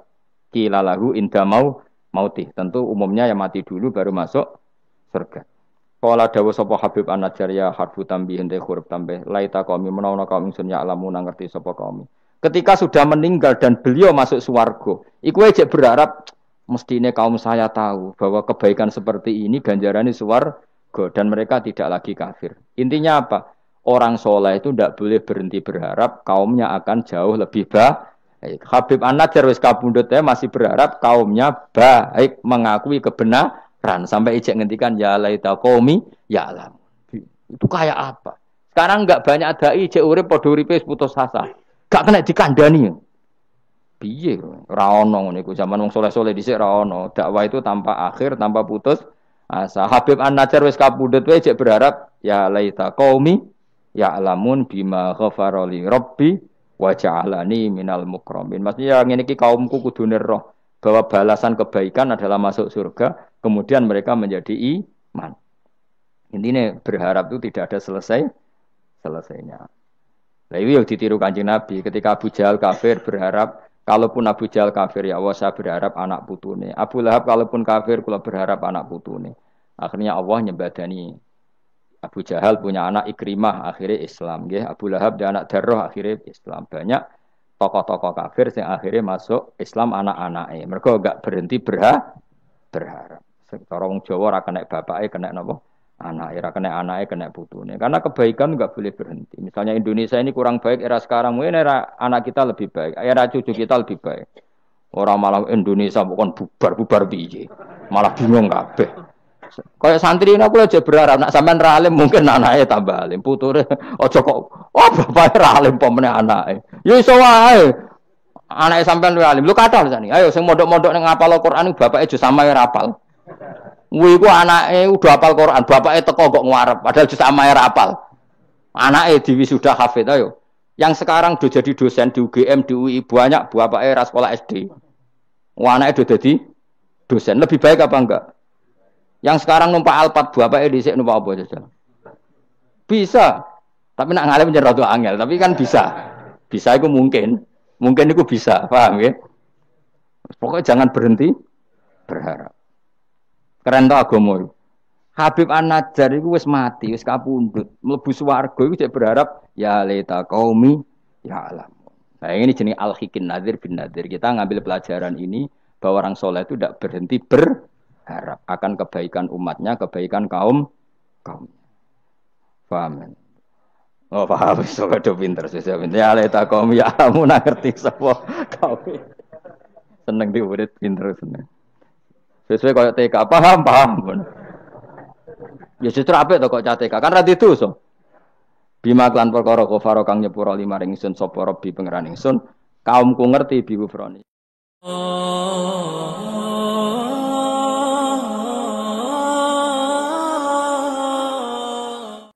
kila lahu inda mauti. Tentu umumnya yang mati dulu baru masuk surga. Qala dawuh sapa Habib An-Najjar ya harfu tambihin te huruf tambah laita qaumi menawa kaum ingsun ya alamu ngerti sapa kaum. Ketika sudah meninggal dan beliau masuk swarga, iku aja berharap mestine kaum saya tahu bahwa kebaikan seperti ini ganjarannya swarga dan mereka tidak lagi kafir. Intinya apa? Orang soleh itu tidak boleh berhenti berharap kaumnya akan jauh lebih baik. Habib An-Najjar wis kabundut masih berharap kaumnya baik mengakui kebenaran sampai ijek ngendikan ya laita qaumi ya alam. Itu kayak apa? Sekarang enggak banyak dai ijek urip padha uripe putus asa. Gak kena dikandani. Piye ora ono ngene iku zaman wong saleh-saleh dhisik ora ono. Dakwah itu tanpa akhir, tanpa putus asa. Habib An-Najjar wis kapundhut wae cek berharap ya laita qaumi ya alamun bima ghafara li rabbi wa ja'alani minal mukramin. Maksudnya ngene iki kaumku kudu roh bahwa balasan kebaikan adalah masuk surga, kemudian mereka menjadi iman. Intinya berharap itu tidak ada selesainya. Nah, itu yang ditiru Kanjeng Nabi ketika Abu Jahal kafir berharap kalaupun Abu Jahal kafir ya Allah saya berharap anak putune. Abu Lahab kalaupun kafir kula berharap anak putune. Akhirnya Allah nyembadani Abu Jahal punya anak Ikrimah akhirnya Islam nggih. Abu Lahab dan anak Darrah akhirnya Islam. Banyak tokoh-tokoh kafir yang akhirnya masuk Islam anak-anaknya. Mereka enggak berhenti berharap. Secara wong Jawa ora kena bapake kena napa? Anak era kena anaknya kena putune. Karena kebaikan enggak boleh berhenti. Misalnya Indonesia ini kurang baik era sekarang, mungkin era anak kita lebih baik, era cucu kita lebih baik. Orang malah Indonesia bukan bubar piye. Malah bingung kabeh. Kayak santri ini aku aja berharap nak sampean ra alim mungkin anaknya tambah alim, puture aja kok bapake ra alim pomene anake. Ya iso wae. Anake sampean luwih alim. Lu kathah sani. Ayo sing mondok-mondok ning ngapal Al-Qur'an bapake aja samae ra apal. Kuwi ku anake udah hafal Quran, bapake teko kok ngarep, padahal jus amae ra hafal. Anake diwisuda hafid ayo. Yang sekarang udah jadi dosen di UGM, di UI banyak bapake ra sekolah SD. Anake udah jadi dosen, lebih baik apa enggak? Yang sekarang numpak Alphard bapake dhisik numpak apa aja. Bisa. Tapi nak ngalim nyer rada angel, tapi kan bisa. Bisa itu mungkin. Mungkin itu bisa, paham ya? Pokoknya jangan berhenti berharap. Keren to agama. Habib An-Najjar iku wis mati, wis kapundhut, mlebu swarga iku cek berharap ya laita qaumi ya alam. Nah, ini jenis al-hikin nadir bin nadir. Kita ngambil pelajaran ini bahwa orang soleh itu tidak berhenti berharap akan kebaikan umatnya, kebaikan kaum. Paham? Oh, paham. So do pinter, ya laita qaumi ya alam ngerti sapa kaum. Seneng diurit pinter seneng. Sesuai kaya TK, paham. Ya justru apik to kok TK, kan ra didosa. Bima klan perkara kafaro kang nyepuro limaring ingsun sapa Rabbi pangeran ingsun, kaumku ngerti biwufroni.